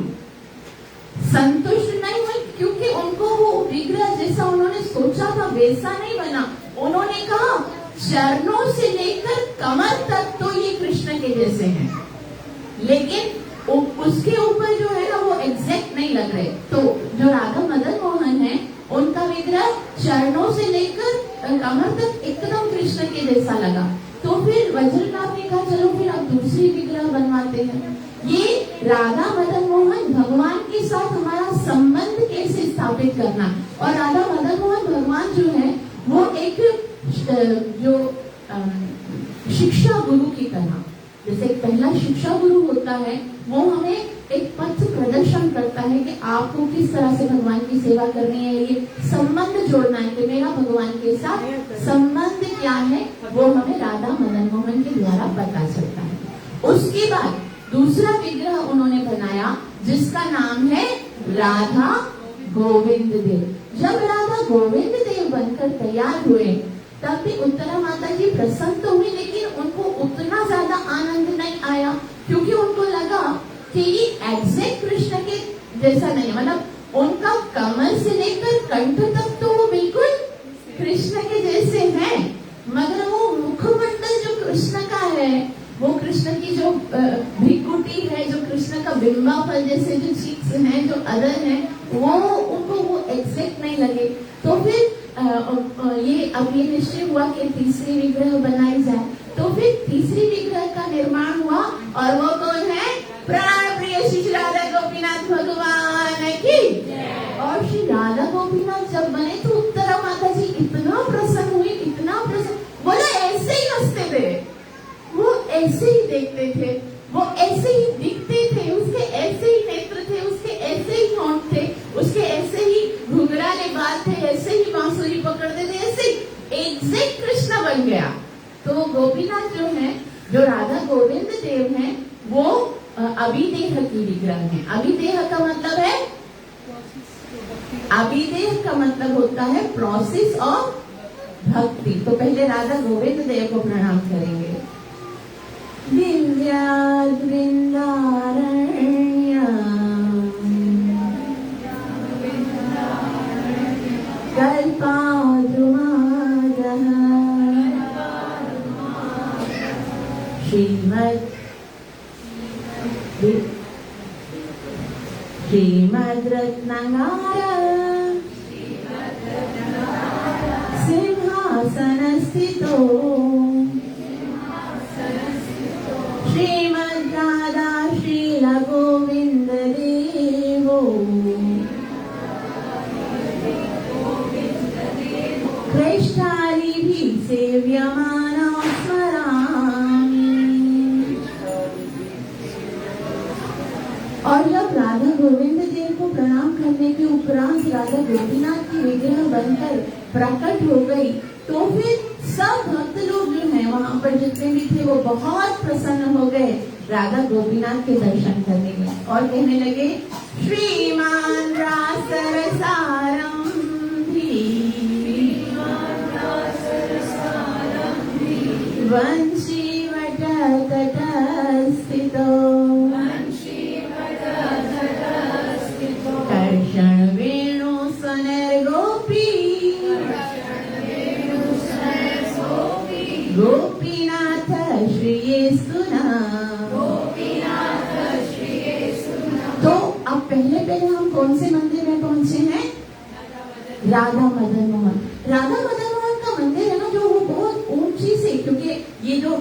क्योंकि उनको वो विग्रह जैसा उन्होंने सोचा था वैसा नहीं बना। उन्होंने कहा चरणों से लेकर कमर तक तो ये कृष्ण के जैसे हैं, लेकिन उसके ऊपर जो है ना वो एग्जैक्ट नहीं लग रहे। तो जो राधा मदन मोहन है उनका विग्रह चरणों से लेकर कमर तक एकदम कृष्ण के जैसा लगा। तो फिर वज्रनाभ ने कहा चलो फिर अब दूसरी भगवान के साथ हमारा संबंध कैसे स्थापित करना। और राधा मदन मोहन भगवान जो है वो एक जो शिक्षा गुरु की तरह, जैसे पहला शिक्षा गुरु होता है, वो हमें एक पथ प्रदर्शन करता है कि आपको किस तरह से भगवान की सेवा करनी है, ये संबंध जोड़ना है कि मेरा भगवान के साथ संबंध क्या है, वो हमें राधा मदन मोहन के द्वारा पता चलता है। उसके बाद दूसरा विग्रह उन्होंने बनाया जिसका नाम है राधा गोविंद देव। जब राधा गोविंद देव बनकर तैयार हुए तब भी उत्तरा माता जी प्रसन्न तो हुई, लेकिन उनको उतना ज्यादा आनंद नहीं आया, क्योंकि उनको लगा कि ये एग्जैक्ट कृष्ण के जैसा नहीं, मतलब उनका कमर से लेकर कंठ तक तो वो बिल्कुल कृष्ण के जैसे हैं, मगर वो मुखमंडल जो कृष्ण का है, वो कृष्ण की जो भ्रिकुटी है, जो कृष्ण का बिंबा फल जैसे जो चीक्स हैं, जो अदर हैं, वो उनको वो एग्जैक्ट नहीं लगे। तो फिर ये अब ये निश्चय हुआ कि तीसरी विग्रह बनाई जाए। तो फिर तीसरी विग्रह का निर्माण हुआ, और वो कौन है? प्राण प्रिय श्री राधा गोपीनाथ भगवान की। और श्री राधा गोपीनाथ जब बने तो उत्तरा माता जी इतना प्रसन्न हुई, इतना प्रसन्न, बोले ऐसे ही हंसते थे, वो ऐसे ही देखते थे, वो ऐसे ही दिखते थे, उसके ऐसे ही नेत्र थे, उसके ऐसे ही होंठ थे, उसके ऐसे ही घुंघराले बाल थे, ऐसे ही बांसुरी पकड़ते थे, ऐसे एग्जैक्ट कृष्ण बन गया। तो गोपीनाथ जो है, जो राधा गोविंद देव हैं, वो अभिदेह की विग्रह है। अभिदेह का मतलब है, अभिदेह का मतलब होता है प्रोसेस ऑफ भक्ति। तो पहले राधा गोविंद देव को प्रणाम करेंगे। दिव्याद् वृंदारण्यम् कल्पाद्रुमादः श्रीमद् रत्नाकर सिंहासनस्थितो श्रीमद् राधा शील गोविंद देवो कृष्णादिभिः सेव्यमानो स्मरामि। और जब राधा गोविंद देव को प्रणाम करने के उपरांत राधा गोपीनाथ की विग्रह बनकर प्रकट हो गई, तो फिर सब भक्त लोग जो हैं वहाँ पर जितने भी थे वो बहुत प्रसन्न हो गए राधा गोपीनाथ के दर्शन करने में, और कहने लगे श्रीमान रासरसारंभी वंशी वटतटस्थितो कर्षण वेणु स्वनर्गोपी गोपीनाथ श्रीयेस्तुना। तो अब पहले हम कौन से मंदिर में पहुंचे हैं? राधा मदन मोहन। राधा मदन मोहन का मंदिर है ना, जो वो बहुत ऊंची से, क्योंकि ये जो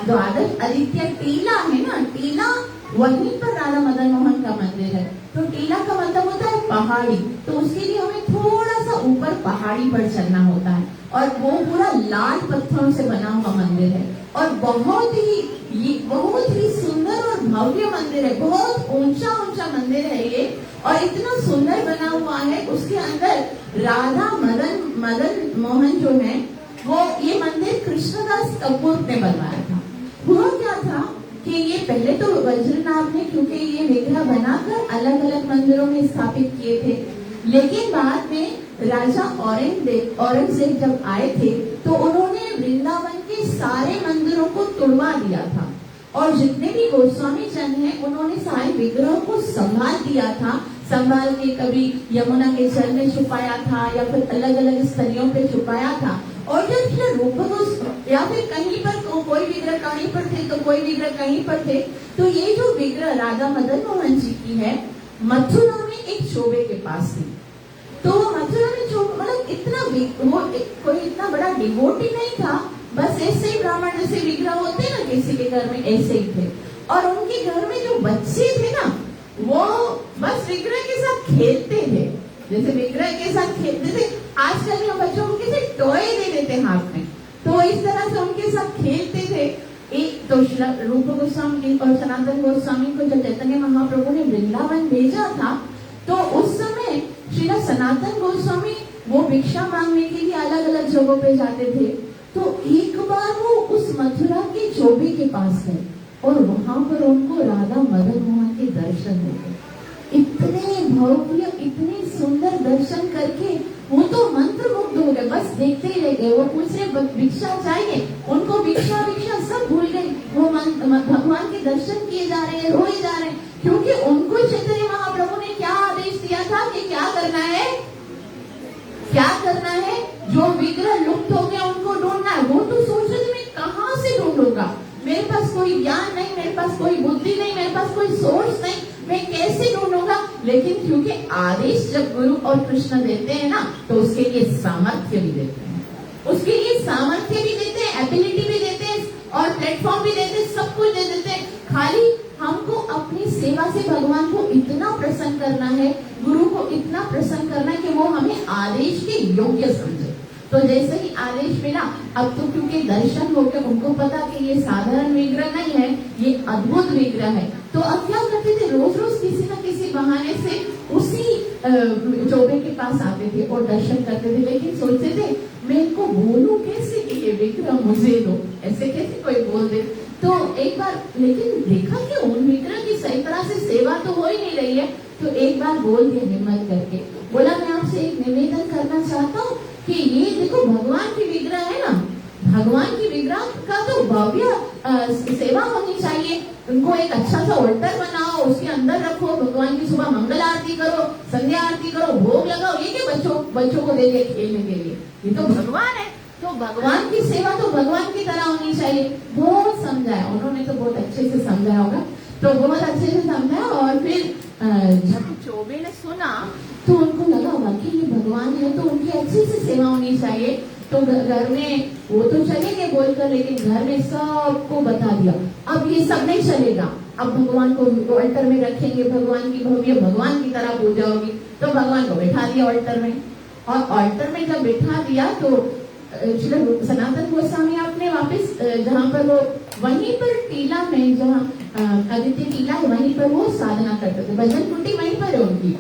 द्वादश आदित्य टीला है ना, टीला वहीं पर राधा मदन मोहन का मंदिर है। तो टीला का मतलब होता है पहाड़ी, तो उसके लिए हमें थोड़ा सा ऊपर पहाड़ी पर चलना होता है, और वो पूरा लाल पत्थरों से बना हुआ मंदिर है, और बहुत ही सुंदर और भव्य मंदिर है, बहुत ऊंचा मंदिर है ये, और इतना सुंदर बना हुआ है। उसके अंदर राधा मदन मोहन जो है, वो ये मंदिर कृष्णदास कपूर ने बनवाया था। हुआ क्या था कि ये पहले तो वज्रनाभ ने, क्योंकि ये विग्रह बनाकर अलग अलग मंदिरों में स्थापित किए थे, लेकिन बाद में राजा औरंगजेब जब आए थे तो उन्होंने वृंदावन के सारे मंदिरों को तुड़वा दिया था, और जितने भी गोस्वामी जन हैं उन्होंने सारे विग्रहों को संभाल दिया था, संभाल के कभी यमुना के जल में छुपाया था या फिर अलग अलग स्थलियों पे छुपाया था। और जब रूप या फिर कहीं पर कोई विग्रह कहीं पर थे तो कोई विग्रह कहीं पर थे, तो ये जो विग्रह राधा मदन मोहन जी की है, मथुरा में एक चोबे के पास थी। तो मथुरा में मतलब इतना वो कोई इतना बड़ा डिवोटी नहीं था, बस ऐसे ही ब्राह्मण जैसे विग्रह होते ना किसी के घर में, ऐसे ही थे। और उनके घर में जो बच्चे थे ना, वो बस विग्रह के साथ खेलते थे, जैसे विग्रह के साथ खेलते थे। आजकल हम बच्चों को किसी टॉय दे देते हाथ में, तो इस तरह से उनके साथ खेलते थे। एक तो रूप गोस्वामी और सनातन गोस्वामी को जब चैतन्य महाप्रभु ने वृंदावन भेजा था, तो उस समय श्री सनातन गोस्वामी वो भिक्षा मांगने के लिए अलग अलग जगहों पे जाते थे। तो एक बार वो उस मथुरा के चोबे के पास गए और वहां पर उनको राधा मदन मोहन के दर्शन हो गए। इतने भव्य, इतने सुंदर दर्शन करके वो तो मंत्र मुग्ध हो गए, बस देखते ही रह गए। वो पूछ रहे भिक्षा चाहिए, उनको भिक्षा भिक्षा सब भूल गए। वो भगवान के दर्शन किए जा रहे हैं, रोए जा रहे हैं, क्योंकि उनको चैतन्य महाप्रभु ने क्या आदेश दिया था कि क्या करना है, क्या करना है। जो विग्रह लुप्त हो गया उनको ढूंढना है। वो तो सोच रहे थे मैं कहाँ से ढूंढूंगा, मेरे पास कोई ज्ञान नहीं, मेरे पास कोई बुद्धि नहीं, मेरे पास कोई सोर्स नहीं, मैं कैसे ढूंढूंगा। लेकिन क्योंकि आदेश जब गुरु और कृष्ण देते हैं ना, तो उसके लिए सामर्थ्य भी देते हैं, उसके लिए सामर्थ्य भी देते हैं, एबिलिटी भी देते हैं और प्लेटफॉर्म भी देते हैं, सब कुछ दे देते हैं। खाली हमको अपनी सेवा से भगवान को इतना प्रसन्न करना है, गुरु को इतना प्रसन्न करना है कि वो हमें आदेश के योग्य समझे। तो जैसे ही आदेश मिला, अब तो क्योंकि दर्शन हो गए, उनको पता कि ये साधारण विग्रह नहीं है, ये अद्भुत विग्रह है। तो अब क्या करते थे, रोज रोज किसी न किसी बहाने से उसी चौबे के पास आते थे और दर्शन करते थे। लेकिन सोचते थे मैं इनको बोलूं कैसे कि ये विग्रह मुझे दो, ऐसे कैसे कोई बोल दे। तो एक बार लेकिन देखा कि उन विग्रह की सही तरह से सेवा तो हो ही नहीं रही है, तो एक बार बोल दिया हिम्मत करके, बोला मैं आपसे एक निवेदन करना चाहता हूँ कि ये देखो भगवान की विग्रह है ना, भगवान की विग्रह का तो भव्य सेवा होनी चाहिए। उनको एक अच्छा सा ऑल्टर बनाओ, उसके अंदर रखो, भगवान की सुबह मंगल आरती करो, संध्या आरती करो, भोग लगाओ। ये क्या बच्चों को दे दे खेलने के लिए, ये तो भगवान है, तो भगवान की सेवा तो भगवान की तरह होनी चाहिए। बहुत समझाया उन्होंने, तो बहुत अच्छे से समझाया होगा, तो बहुत अच्छे से समझाया। और फिर जब चौबे ने सुना तो उनको लगा वाकई ये भगवान है, तो उनकी अच्छे से सेवा होनी चाहिए। तो घर में वो तो चले गए बोलकर, लेकिन घर में सबको बता दिया अब ये सब नहीं चलेगा, अब भगवान को ऑल्टर में रखेंगे, भगवान की भव्य भगवान की तरह पूजा होगी। तो भगवान को बैठा दिया ऑल्टर में, और ऑल्टर में जब बैठा दिया तो सनातन गोस्वामी आपने वापस जहाँ पर वो वहीं पर टीला में, जहाँ आदित्य टीला है, वहीं पर वो साधना करते थे, भजन कुटी वहीं पर है उनकी।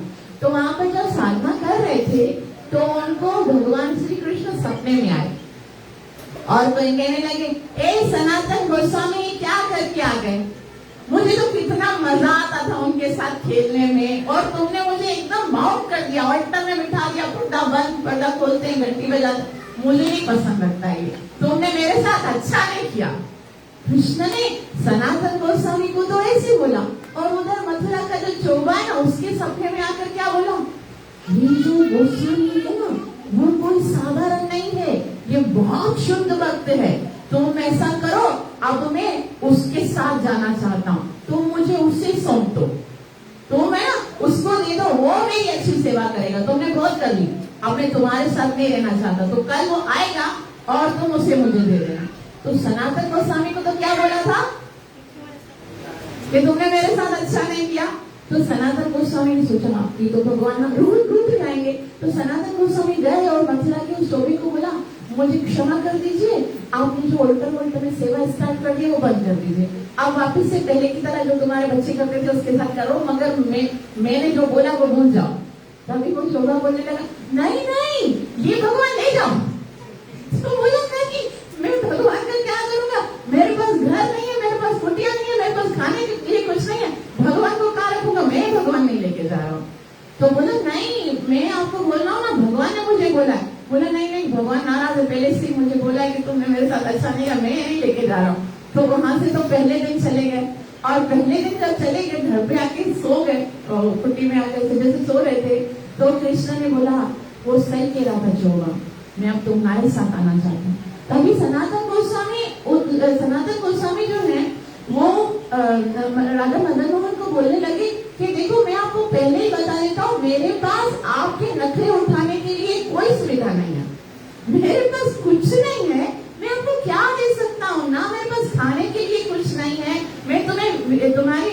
तो वहां पर जब साधना कर रहे थे तो उनको भगवान श्री कृष्ण सपने में आए और कोई कहने लगे, ए सनातन गोस्वामी क्या करके आ गए, मुझे तो कितना मजा आता था उनके साथ खेलने में, और तुमने मुझे एकदम माउट कर दिया, ऑल्टर में बिठा दिया, पर्दा बंद, पर्दा खोलते हैं, घंटी बजाते, मुझे नहीं पसंद लगता ये, तुमने मेरे साथ अच्छा नहीं किया। कृष्ण ने सनातन गोस्वामी को तो ऐसे बोला, और उधर मथुरा का जो चौबा है ना, उसके सपने में आकर क्या बोला, ये जो गोस्वामी है ना वो कोई साधारण नहीं है, ये बहुत शुद्ध भक्त है, तुम ऐसा करो, अब मैं उसके साथ जाना चाहता हूँ, तुम मुझे उससे सौंप दो, तो मैं उसको दे दो, वो मेरी अच्छी सेवा करेगा, तुमने बहुत कर ली, अब मैं तुम्हारे साथ नहीं रहना चाहता, तो कल वो आएगा और तुम उसे मुझे दे देना। तो सनातन गोस्वामी को तो क्या बोला था कि तुमने मेरे साथ अच्छा नहीं किया। तो सनातन गोस्वामी ने सोचा ये तो भगवान हम रूठ जाएंगे। तो सनातन गोस्वामी गए और मथुरा के उस चौबे को बोला, मुझे क्षमा कर दीजिए, आपने जो ऑल्टर में सेवा स्टार्ट कर दी वो बंद कर दीजिए, आप वापस से पहले की तरह जो तुम्हारे बच्चे करते थे उसके साथ करो, मगर मैंने जो बोला वो भूल जाओ। तभी वो चौबा बोलने लगा, नहीं नहीं ये भगवान ले जाओ। तो बोला कि मैं भगवान का क्या करूंगा, मेरे पास घर नहीं है, मेरे पास कुटिया नहीं है, मेरे पास खाने के लिए कुछ नहीं है, भगवान को कहाँ रखूंगा, मैं भगवान नहीं लेके जा रहा हूँ। तो बोला नहीं, मैं आपको बोल रहा हूँ ना, भगवान ने मुझे बोला है। बोला नहीं भगवान नाराज है, पहले से मुझे बोला है कि तुमने मेरे साथ अच्छा नहीं है, मैं नहीं लेके जा रहा हूँ। तो वहां से तो पहले दिन चले गए, और पहले दिन जब चले गए घर पे आके सो गए, कुटी में आके जैसे सो रहे थे, तो कृष्ण ने बोला वो सही कह रहा था चौबा, मैं अब तुम्हारे साथ आना चाहता हूँ। तभी सनातन गोस्वामी जो है वो राधा मदन मोहन को बोलने लगे कि देखो मैं आपको पहले ही बता देता हूँ, मेरे पास आपके नखरे उठाने के लिए कोई सुविधा नहीं है, मेरे पास कुछ नहीं है, मैं आपको क्या दे सकता हूँ ना, मेरे पास खाने के लिए कुछ नहीं है, मैं तुम्हें तुम्हारी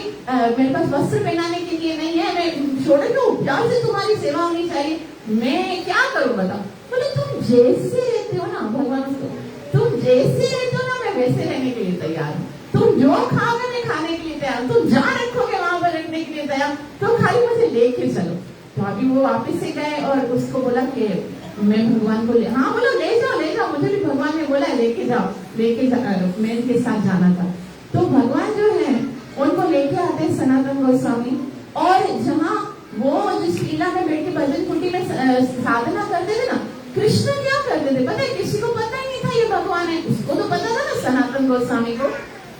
मेरे पास वस्त्र पहनाने के लिए नहीं है, मैं छोड़ो क्यों, प्यार से तुम्हारी सेवा होनी चाहिए, मैं क्या करूं बताओ। बोले तुम जैसे रहते हो ना भगवान को, तुम जैसे रहते हो ना मैं वैसे रहने के लिए तैयार हूँ। तुम जो खाओगे मैं खाने के लिए तैयार, तुम जहाँ रखोगे वहां पर रखने के लिए तैयार, तो खाली मुझे लेके चलो। तो अभी वो वापस से गए और उसको बोला कि मैं भगवान को हाँ बोलो ले जाओ, मुझे भी भगवान ने बोला लेके जाओ, मैं इनके साथ जाना था। तो भगवान जो है उनको लेके आते हैं सनातन गोस्वामी, और जहाँ वो जिस लीला में बैठ के भजन कुटी में साधना करते थे ना, कृष्ण क्या करते थे पता है, किसी को पता ही नहीं था ये भगवान है, उसको तो पता था ना सनातन गोस्वामी को।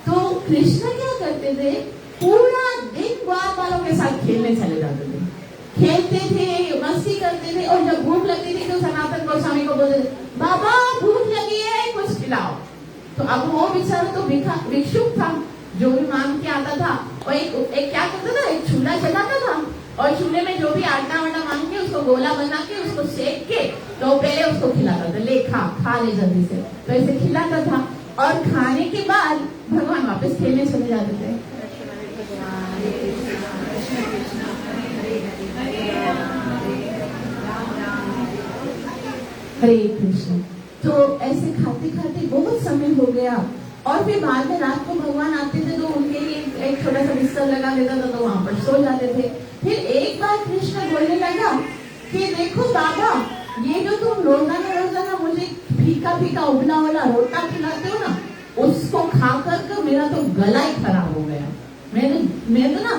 तो कृष्ण क्या करते थे, पूरा दिन ग्वाल वालों के साथ खेलने चले जाते थे, खेलते थे, मस्ती करते थे, और जब भूख लगती थी तो सनातन गोस्वामी को बोलते थे बाबा भूख लगी है कुछ खिलाओ। तो अब वो बेचारा तो भिक्षुक था, जो भी मांग के आता था, और एक क्या करता था, एक चूल्हा जलाता था, और चूल्हे में जो भी आटा वाटा मांग के उसको गोला बना के उसको सेक के तो पहले उसको खिलाता था, ले खा ले जल्दी से, तो ऐसे खिलाता था। और खाने के बाद भगवान वापस खेलने चले जाते थे। हरे कृष्ण। तो ऐसे खाते खाते बहुत समय हो गया, और फिर बाद में रात को भगवान आते थे तो उनके लिए एक छोटा सा बिस्तर लगा देता था, तो वहां पर सो जाते थे। फिर एक बार कृष्ण बोलने लगा कि देखो बाबा, ये जो तुम रोजाना मुझे फीका फीका उबला वाला रोटा खिलाते हो ना, उसको खा कर मेरा तो गला ही खराब हो गया। मैं तो ना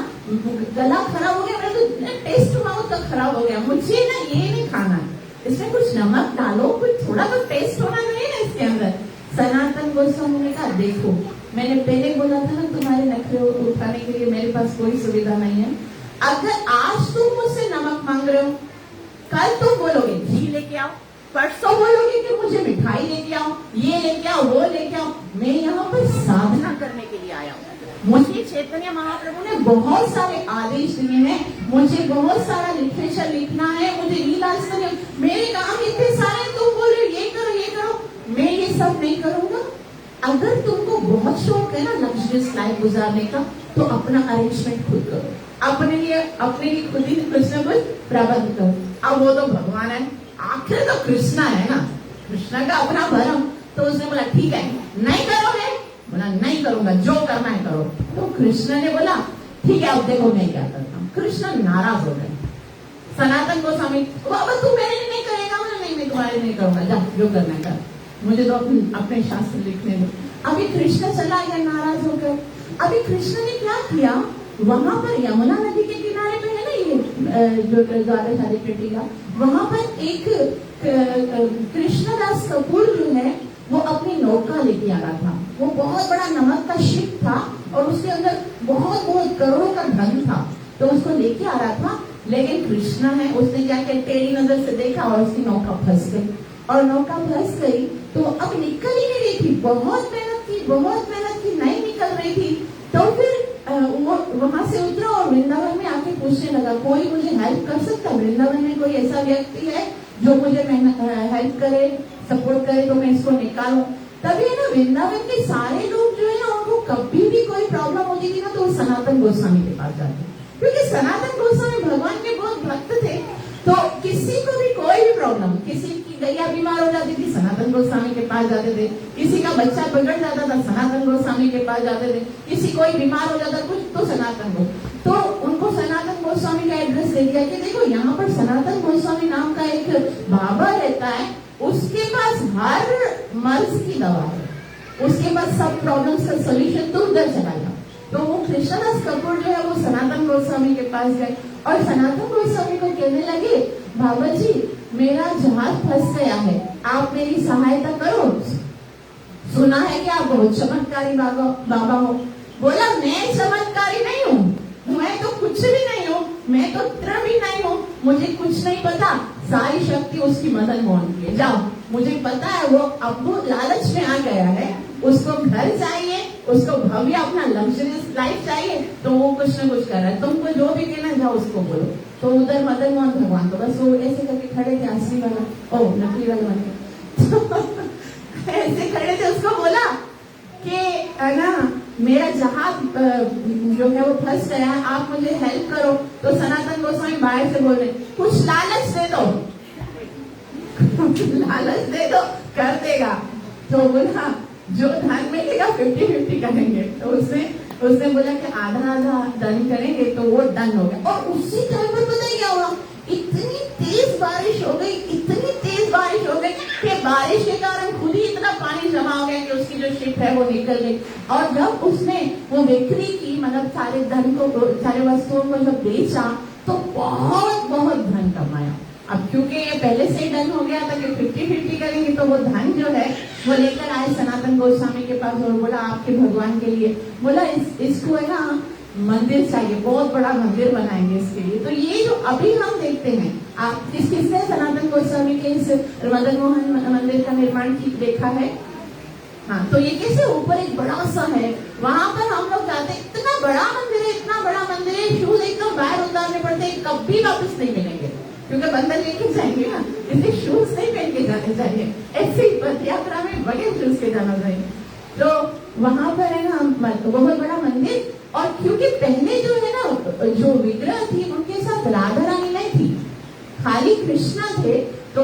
गला खराब हो गया, मेरा तो टेस्ट माउथ तक खराब हो गया, मुझे ना ये नहीं खाना है, इसमें कुछ नमक डालो, कुछ थोड़ा तो टेस्ट होना चाहिए ना इसके अंदर। सनातन गोस्वामी ने कहा देखो, मैंने पहले बोला था ना तुम्हारे नखरे उठाने के लिए मेरे पास कोई सुविधा नहीं है। अगर आज तुम मुझसे नमक मांग रहे हो, कल तुम बोलोगे घी लेके आओ, परसों बोलोगे कि मुझे मिठाई लेके आओ, ये लेके आओ, वो लेके आओ। मैं यहाँ पर साधना करने के लिए आया हूँ। मुझे चैतन्य महाप्रभु ने बहुत सारे आदेश दिए हैं, मुझे बहुत सारा लिटरेचर लिखना है, मुझे लीला मेरे काम इतने सारे, तुम बोल रहे ये करो ये करो, मैं ये सब नहीं करूंगा। अगर तुमको बहुत शौक है ना लग्जरियस लाइफ गुजारने का, तो अपना अरेंजमेंट खुद करो, अपने लिए खुद ही कुछ न कुछ प्रबंध करो। अब वो तो भगवान है, आखिर तो कृष्णा है ना, कृष्णा का अपना भरम। तो उसने बोला ठीक है, नहीं करोगे, बोला नहीं करूंगा, जो करना है करो। तो कृष्ण ने बोला ठीक है, अब देखो मैं क्या करता हूँ। कृष्ण नाराज हो गए। सनातन गोस्वामी बाबा तू मेरे लिए नहीं करेगा, बोला नहीं मैं तुम्हारे लिए नहीं करूंगा, जा जो करना है कर, मुझे तो अपने शास्त्र लिखने दो। अभी कृष्ण चला गया नाराज होकर। अभी कृष्ण ने क्या किया, वहां पर यमुना नदी के किनारे पे है ना ये जो द्वारकाधारी टीला, वहां पर एक कृष्णदास कपूर जो है वो अपनी नौका लेके आ रहा था। वो बहुत बड़ा नमक का शिप था और उसके अंदर बहुत बहुत करोड़ों का धन था, तो उसको लेके आ रहा था। लेकिन कृष्णा है, उसने क्या किया, टेढ़ी नजर से देखा और उसकी नौका फंस गई। और नौका फंस गई तो अब निकल ही नहीं रही थी, बहुत मेहनत की नहीं निकल रही थी। तो फिर वो वहां से उतरा और वृंदावन में आके पूछने लगा कोई मुझे हेल्प कर सकता, वृंदावन में कोई ऐसा व्यक्ति है जो मुझे हेल्प करे, सपोर्ट करे, तो मैं इसको निकालूं। तभी ना वृंदावन के सारे लोग जो है ना, उनको कभी भी कोई प्रॉब्लम होती थी ना तो वो सनातन गोस्वामी के पास जाते, क्योंकि सनातन गोस्वामी भगवान के बहुत भक्त थे। तो किसी को भी कोई भी प्रॉब्लम, किसी की गैया बीमार हो जाती थी सनातन गोस्वामी के पास जाते थे, किसी का बच्चा बिगड़ जाता था सनातन गोस्वामी के पास जाते थे, किसी कोई बीमार हो जाता कुछ तो सनातन को, तो उनको सनातन गोस्वामी का एड्रेस दे दिया कि देखो यहाँ पर सनातन गोस्वामी नाम का एक बाबा रहता है, उसके पास हर मर्ज की दवा है, उसके पास सब प्रॉब्लम्स का सोल्यूशन, तुम उधर चला जाओ। तो वो कृष्णदास कपूर जो है वो सनातन गोस्वामी के पास गए और सनातन गोस्वामी को कहने लगे बाबा जी मेरा जहाज फंस गया है, आप मेरी सहायता करो। सुना है कि आप बहुत चमत्कारी बाबा हो। बोला मैं चमत्कारी नहीं हूँ, मैं तो कुछ भी नहीं हूँ, मैं तो त्र भी नहीं हूँ, मुझे कुछ नहीं पता, सारी शक्ति उसकी मदन मोहन की है। जाओ, मुझे पता है वो अब वो लालच में आ गया है, उसको घर चाहिए, उसको भव्य अपना लग्जरियस लाइफ चाहिए, तो वो कुछ न कुछ कर रहा है, तुमको जो भी कहना जाओ उसको बोलो। तो उधर मदन मोहन भगवान तो बस वो ऐसे करके खड़े थे, असली वाला ओ नकली वाला बन गया ऐसे खड़े थे, उसको बोला कि ना मेरा जहाज जो है वो फंस गया है, आप मुझे हेल्प करो। तो सनातन गोस्वामी से बोल रहे, कुछ लालच दे दो, लालच दे दो, कर देगा। तो बोला जो धन मिलेगा 50-50 करेंगे। तो उसने बोला कि आधा आधा धन करेंगे, तो वो डन हो गया। और उसी टाइम पर पता है क्या हुआ, इतनी तेज बारिश हो गई, इतनी तेज बारिश हो गई कि बारिश के कारण खुद ही इतना पानी जमा हो गया कि उसकी जो शिप है वो निकल गई। और जब उसने वो बिक्री की, मतलब सारे धन को, सारे वस्तुओं को जब बेचा, तो बहुत बहुत धन कमाया। अब क्योंकि ये पहले से डन हो गया था कि 50-50 करेंगे, तो वो धन जो है वो लेकर आए सनातन गोस्वामी के पास और बोला आपके भगवान के लिए, बोला इसको है ना मंदिर चाहिए, बहुत बड़ा मंदिर बनाएंगे इसके लिए। तो ये जो अभी हम देखते हैं, आप किसने सनातन गोस्वामी के इस मदन मोहन मंदिर का निर्माण देखा है? हाँ, तो ये कैसे ऊपर एक बड़ा सा है, वहां पर हम लोग जाते, इतना बड़ा मंदिर है, इतना बड़ा मंदिर है, शूज एकदम बाहर उतारने पड़ते हैं, कभी वापस नहीं मिलेंगे क्योंकि बंदर लेके जाएंगे ना, इसलिए शूज नहीं पहन के जाने चाहिए। ऐसे ही पद यात्रा में बगैर शूज के जाना चाहिए। तो वहां पर है ना बहुत बड़ा मंदिर, और क्योंकि पहले जो है ना जो विग्रह थी उनके साथ राधा रानी नहीं थी, खाली कृष्णा थे। तो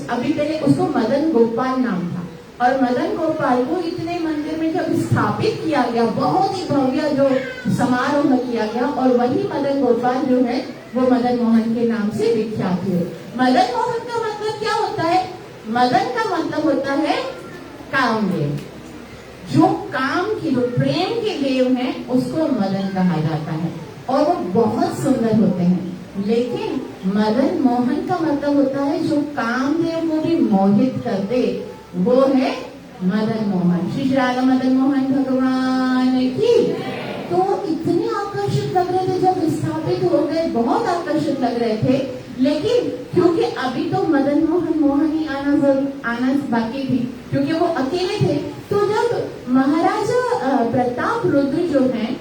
अभी पहले उसको मदन गोपाल नाम था, और मदन गोपाल को इतने मंदिर में जब स्थापित किया गया, बहुत ही भव्य जो समारोह किया गया, और वही मदन गोपाल जो है वो मदन मोहन के नाम से विख्यात हुए। मदन मोहन का मतलब क्या होता है? मदन का मतलब होता है कामदेव, जो काम की, जो प्रेम के देव हैं उसको मदन कहा जाता है, और वो बहुत सुंदर होते हैं। लेकिन मदन मोहन का मतलब होता है जो कामदेव को भी मोहित कर दे, वो है मदन मोहन। श्री राधा मदन मोहन भगवान की। तो इतने आकर्षित लग रहे थे जब स्थापित हो गए, बहुत आकर्षित लग रहे थे। लेकिन क्योंकि अभी तो मदन मोहन ही आना बाकी थी, क्योंकि वो अकेले थे। तो जब महाराजा प्रताप रुद्र जो हैं,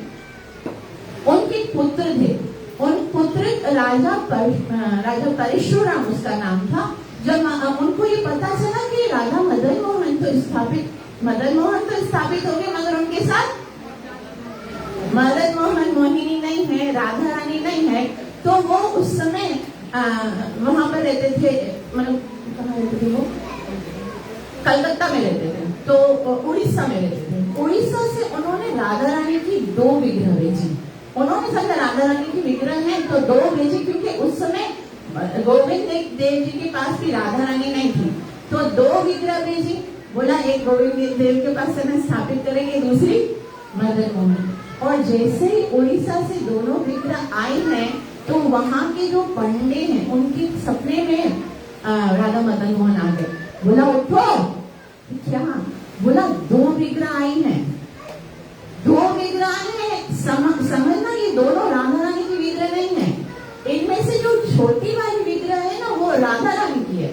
उनके पुत्र थे, उन पुत्र राजा परशुराम उसका नाम था। जब उनको ये पता चला कि राधा मदन मोहन तो स्थापित हो गए, मगर उनके साथ मदन मोहन मोहिनी नहीं है, राधा रानी नहीं है, तो वो उस समय वहां पर रहते थे, मतलब कहाँ रहते थे वो? कलकत्ता में रहते थे, तो उड़ीसा में रहते थे। उड़ीसा से उन्होंने राधा रानी की 2 विग्रह भेजी। उन्होंने समझा राधा रानी की विग्रह है तो 2 भेजी, क्योंकि उस समय गोविंद देव जी के पास भी राधा रानी नहीं थी, तो 2 विग्रह भेजी। बोला एक गोविंद देव के पास से स्थापित करेंगे, दूसरी मदन मोहन। और जैसे ही उड़ीसा से दोनों विग्रह आए हैं, तो वहां के जो पंडे हैं उनके सपने में राधा मदन मोहन आ गए। बोला उठो, क्या? बोला 2 विग्रह आई हैं, 2 विग्रह आई हैं, समझना ये दोनों राधा रानी की विग्रह नहीं है। इनमें से जो छोटी वाली विग्रह है ना वो राधा रानी की है,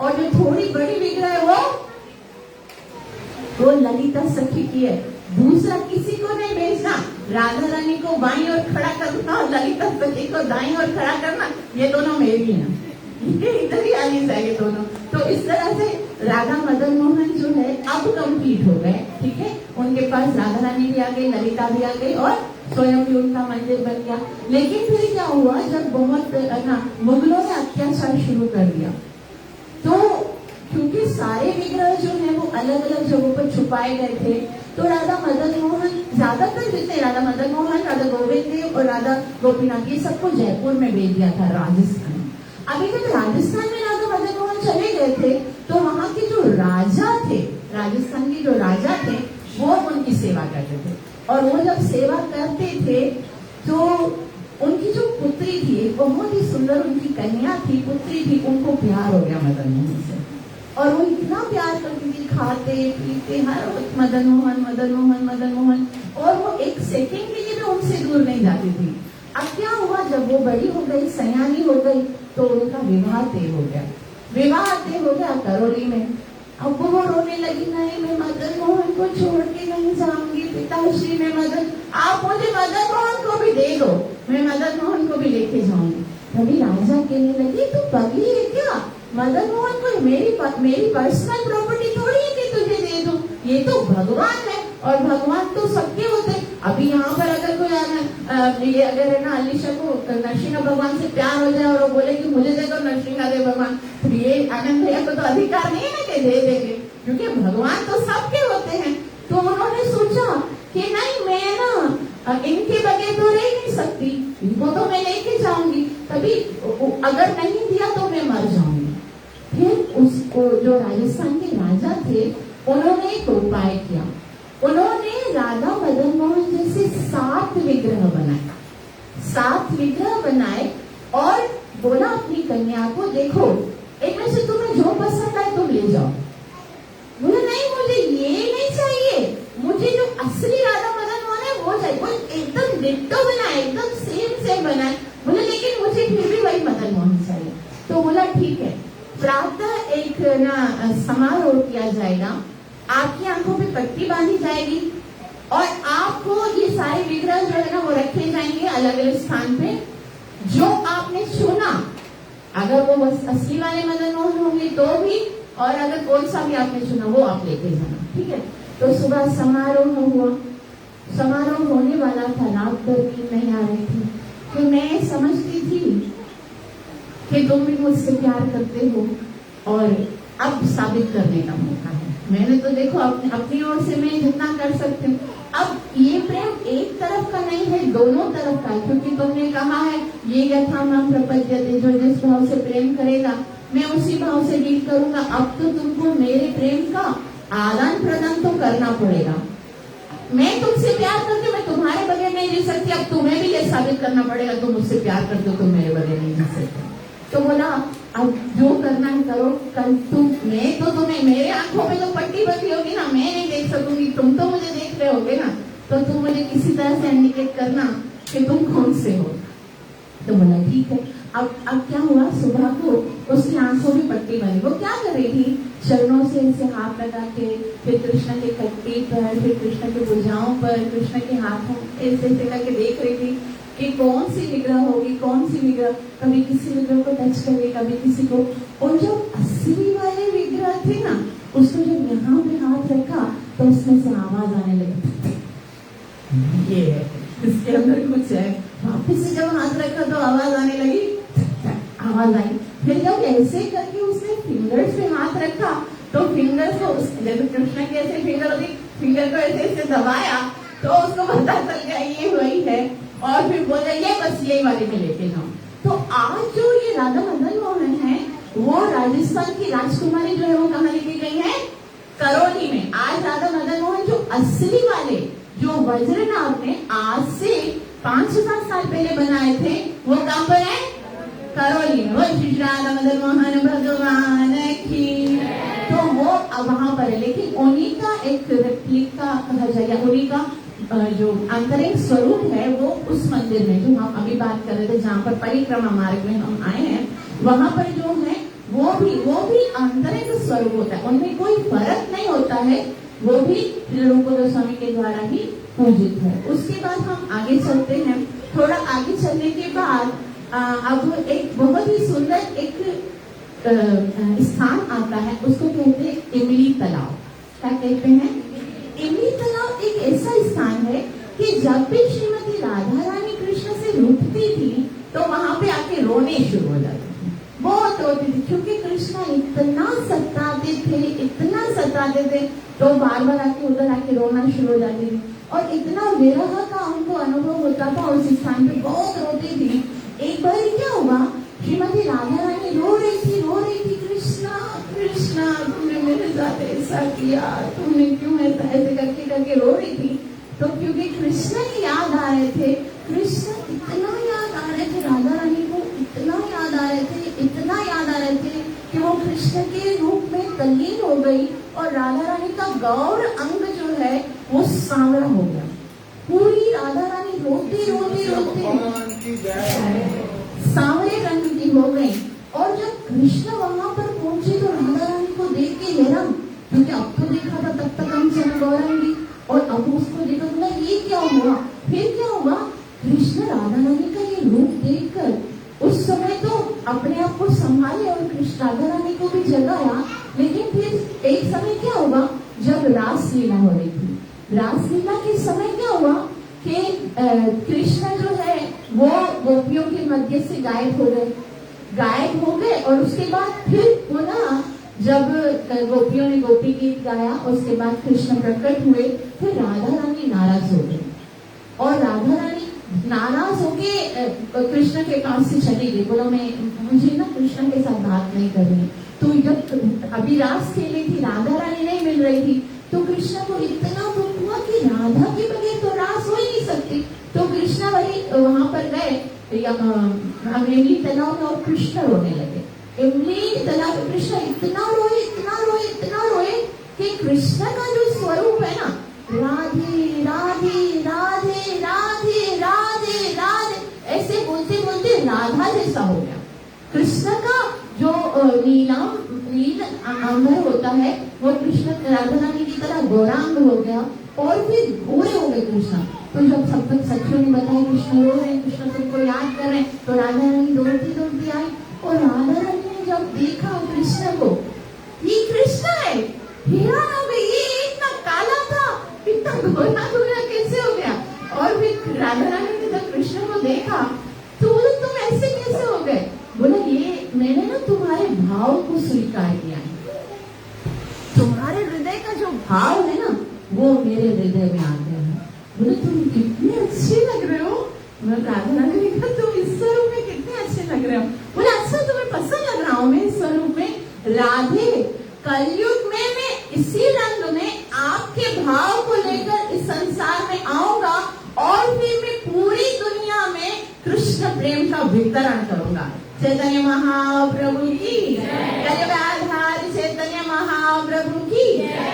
और जो थोड़ी बड़ी विग्रह है वो ललिता सखी की है। दूसरा किसी को नहीं भेजना, राधा रानी को बाईं ओर खड़ा करना और ललिता सखी को दाईं ओर खड़ा करना, ये दोनों मेरी हैं, ये इधर ही आनी चाहिए दोनों। तो इस तरह से राधा मदन मोहन जो है अब कंप्लीट हो गए, ठीक है। उनके पास राधा रानी भी आ गई, ललिता भी आ गई, और स्वयं भी उनका मंदिर बन गया। लेकिन फिर क्या हुआ, जब बहुत मुगलों ने अत्याचार शुरू कर दिया, तो क्योंकि सारे विग्रह जो है वो अलग अलग जगहों पर छुपाए गए थे, तो राधा मदन मोहन, ज्यादातर जितने राधा मदन मोहन, राधा गोविंद देव और राधा गोपीनाथ, ये सबको जयपुर में भेज दिया था, राजस्थान में। अभी जब राजस्थान में राधा मदन मोहन चले गए थे, तो वहां के जो राजा थे, राजस्थान के जो राजा थे, वो उनकी सेवा करते थे। और वो जब सेवा करते थे तो उनकी जो पुत्री थी, बहुत ही सुंदर उनकी कन्या थी, पुत्री थी, उनको प्यार हो गया मदन मोहन से, और वो इतना प्यार करती थी, खाते पीते हर वक्त मदन मोहन मदन मोहन मदन मोहन, और वो एक सेकंड के लिए भी उनसे दूर नहीं जाती थी। अब क्या हुआ, जब वो बड़ी हो गई, सयानी हो गई, तो उनका विवाह तय हो गया करौली में। अब वो रोने लगी, नहीं मैं मदन मोहन को छोड़ के नहीं जाऊंगी, पिताश्री में मदन, आप मुझे मदन मोहन को भी दे दो, मैं मदन मोहन को भी लेके जाऊंगी। तभी राजा कहने लगी, तू पगली है क्या? मदन मोहन को मेरी पर्सनल प्रॉपर्टी थोड़ी है कि तुझे दे दूं, ये तो भगवान है, और भगवान तो सबके होते, अभी यहाँ पर अगर कोई ये अगर है ना अलीशा को नरसिंह भगवान से प्यार हो जाए और वो बोले कि मुझे दे दो नरसिंह देव भगवान, तो ये आनंद भैया को तो अधिकार नहीं है ना कि दे देंगे, क्योंकि भगवान तो सबके होते हैं। तो उन्होंने सोचा कि नहीं, मैं ना इनके बगैर तो रह नहीं सकती, इनको तो मैं लेके जाऊंगी, तभी अगर नहीं दिया तो मैं मर जाऊंगी। फिर उसको जो राजस्थान के राजा थे उन्होंने एक उपाय किया। उन्होंने राधा मदन मोहन जैसे 7 विग्रह बनाए, 7 विग्रह बनाए और बोला अपनी कन्या को, देखो इनमें से तुम्हें जो पसंद आए तुम ले जाओ। बोले नहीं, मुझे ये नहीं चाहिए, मुझे जो असली राधा मदन मोहन है वो चाहिए। वो एकदम डिट्टो बनाए, एकदम सेम बनाए। बोले लेकिन मुझे फिर भी वही मदन मोहन चाहिए। तो बोला ठीक है, प्रातः एक ना समारोह किया जाएगा, आपकी आंखों पे पट्टी बांधी जाएगी और आपको ये सारे विग्रह जो है ना वो रखे जाएंगे अलग अलग स्थान पे। जो आपने चुना, अगर वो बस असली वाले मदन मोहन होंगे तो भी, और अगर कौन सा भी आपने चुना वो आप लेके जाना, ठीक है। तो सुबह समारोह हुआ, समारोह होने वाला था, रात भर नींद नहीं आ रही थी। तो मैं समझती थी कि तुम भी मुझसे प्यार करते हो और अब साबित करने का मौका है। मैंने तो देखो अपनी ओर से मैं जितना कर सकती हूँ। अब ये प्रेम एक तरफ का नहीं है, दोनों तरफ का, क्योंकि तुमने कहा है ये यथा मां प्रपद्यते, जो जिस भाव से प्रेम करेगा मैं उसी भाव से डील करूंगा। अब तो तुमको मेरे प्रेम का आदान प्रदान तो करना पड़ेगा। मैं तुमसे प्यार करके मैं तुम्हारे बगैर नहीं जी सकती, अब तुम्हें भी ये साबित करना पड़ेगा तुम मुझसे प्यार करते हो, तुम मेरे बगैर नहीं जी सकते। तो बोला अब जो करना है करो, कल मैं तो तुम्हें, मेरे आंखों में तो पट्टी बंधी होगी ना, मैं नहीं देख सकूंगी, तुम तो मुझे देख रहे होगे ना, तो तुम मुझे किसी तरह से इंडिकेट करना कि तुम कौन से हो। तो बोला ठीक है। अब क्या हुआ, सुबह को उसकी आंखों में पट्टी बनी। वो क्या कर रही थी, चरणों से ऐसे हाथ लगा के, फिर कृष्ण के कट्टी पर, फिर कृष्ण के भुजाओं पर, कृष्ण के हाथों ऐसे ऐसे करके देख रही थी कि कौन सी विग्रह होगी, कौन सी विग्रह, कभी किसी विग्रह को टच करे, कभी किसी को। और जो असली वाले विग्रह थे ना, उसको जब यहाँ पे हाथ रखा तो उसमें से आवाज आने लगी, ये है इसके अंदर कुछ है। वापिस से जब हाथ रखा तो आवाज आने लगी, आवाज आई। फिर जब ऐसे करके उसने फिंगर्स पे हाथ रखा तो फिंगर्स को, जैसे कृष्ण के ऐसे फिंगर होती, फिंगर को ऐसे ऐसे दबाया तो उसको पता चल गया ये वही है। और फिर बोला ये बस यही वाले में लेके जाऊं। तो आज जो ये राधा मदन मोहन है, वो राजस्थान की राजकुमारी जो है वो कहाँ लेके गई है, करौली में। आज राधा मदन मोहन जो असली वाले, जो वज्रनाभ ने आज से 500 साल पहले बनाए थे, वो कहाँ पर है, करौली में। वो श्री राधा मदन मोहन भगवान की, तो वो वहां पर है। लेकिन उन्हीं का एक रेप्लिका कहा जाएगा, उन्हीं का जो आंतरिक स्वरूप है वो उस मंदिर में, जो हम अभी बात कर रहे थे, जहाँ पर परिक्रमा मार्ग में हम आए हैं, वहां पर जो है वो भी आंतरिक स्वरूप होता है, उनमें कोई फर्क नहीं होता है। वो भी रूप गोस्वामी के द्वारा ही पूजित है। उसके बाद हम आगे चलते हैं। थोड़ा आगे चलने के बाद अब एक बहुत ही सुंदर एक स्थान आता है, उसको कहते हैं इमली तालाब। क्या कहते हैं, इमली तालाब एक ऐसा स्थान है कि जब भी श्रीमती राधा रानी कृष्ण से रूठती थी तो वहां पे आके रोने शुरू हो जाती थी, बहुत रोती थी, क्योंकि कृष्ण इतना सताते थे तो बार बार आके उधर आके रोना शुरू हो जाती थी। और इतना विरह का उनको अनुभव होता था, उस स्थान पे बहुत रोती थी। एक बार क्या हुआ, श्रीमती राधा रानी रो रही थी, कृष्णा कृष्णा तुमने मेरे साथ ऐसा किया, तुमने क्यों ऐसे करके रो रही थी। तो क्योंकि कृष्ण ही याद आ रहे थे, कृष्ण इतना याद आ रहे थे राधा रानी को, इतना याद आ रहे थे कि वो कृष्ण के रूप में तल्लीन हो गई और राधा रानी का गौर अंग जो है वो सांवरा हो गया। पूरी राधा रानी रोती सांवरे रंग की हो गई। और जब कृष्ण वहां पर पहुंचे तो राधा रानी को देख के हैरान, क्योंकि अब तो देखा था तब तक हम सन गौरंगी, और अब उसको देखा बोला ये क्या हुआ। फिर क्या हुआ, कृष्ण राधा रानी का ये रूप देखकर उस समय तो अपने आप को संभाले और कृष्ण राधा रानी को भी जगाया। लेकिन फिर एक समय क्या हुआ, जब रासलीला हो रही थी, रासलीला के समय क्या हुआ, कि कृष्ण जो है वो गोपियों के मध्य से गायब हो गए और उसके बाद फिर पुनः जब गोपियों ने गोपी गीत गाया, उसके बाद कृष्ण प्रकट हुए, फिर राधा रानी नाराज हो गई और राधा रानी नाराज होके कृष्ण के पास से चली गई। बोला मुझे ना कृष्ण के साथ बात नहीं करनी। तो जब अभी रास खेली थी, राधा रानी नहीं मिल रही थी, तो कृष्ण को इतना दुख हुआ कि राधा के बगैर तो रास हो ही नहीं सकती। तो कृष्ण वही वहां पर गए इमली तालाब में और कृष्ण रोने लगे। इमली तालाब में कृष्ण इतना रोए कि कृष्ण का जो स्वरूप है ना, राधे राधे राधे राधे राधे राधे ऐसे बोलते बोलते राधा जैसा हो गया। कृष्ण का जो नील अंबर होता है वो कृष्ण राधा रानी की तरह गौरांग हो गया और फिर गोरे हो गए कृष्ण। तो जब सब तक सखियों ने बताया कृष्ण रो रहे हैं, कृष्ण तुमको याद कर रहे हैं, तो राधा रानी दौड़ती आई और राधा रानी ने जब देखा कृष्ण को, ये कृष्ण है, हैरान हो गई, ये इतना काला था, इतना गोरा कैसे हो गया। और फिर राधा रानी ने जब कृष्ण को देखा तो बोले तुम ऐसे कैसे हो गए। बोला ये मैंने ना तुम्हारे भाव को स्वीकार किया है, तुम्हारे हृदय का जो भाव है ना वो मेरे हृदय में आ गया है। बोले तुम कितने अच्छे लग रहे हो। राधा रानी ने कहा तुम इस स्वरूप में कितने अच्छे लग रहे हो। बोले अच्छा तुम्हें पसंद लग रहा हूँ मैं इस स्वरूप में। राधे कलयुग में मैं इसी रंग में आपके भाव को लेकर इस संसार में आऊंगा और फिर मैं पूरी दुनिया में कृष्ण प्रेम का वितरण करूंगा। चैतन्य महाप्रभु की कलियुगाधार चैतन्य महाप्रभु की,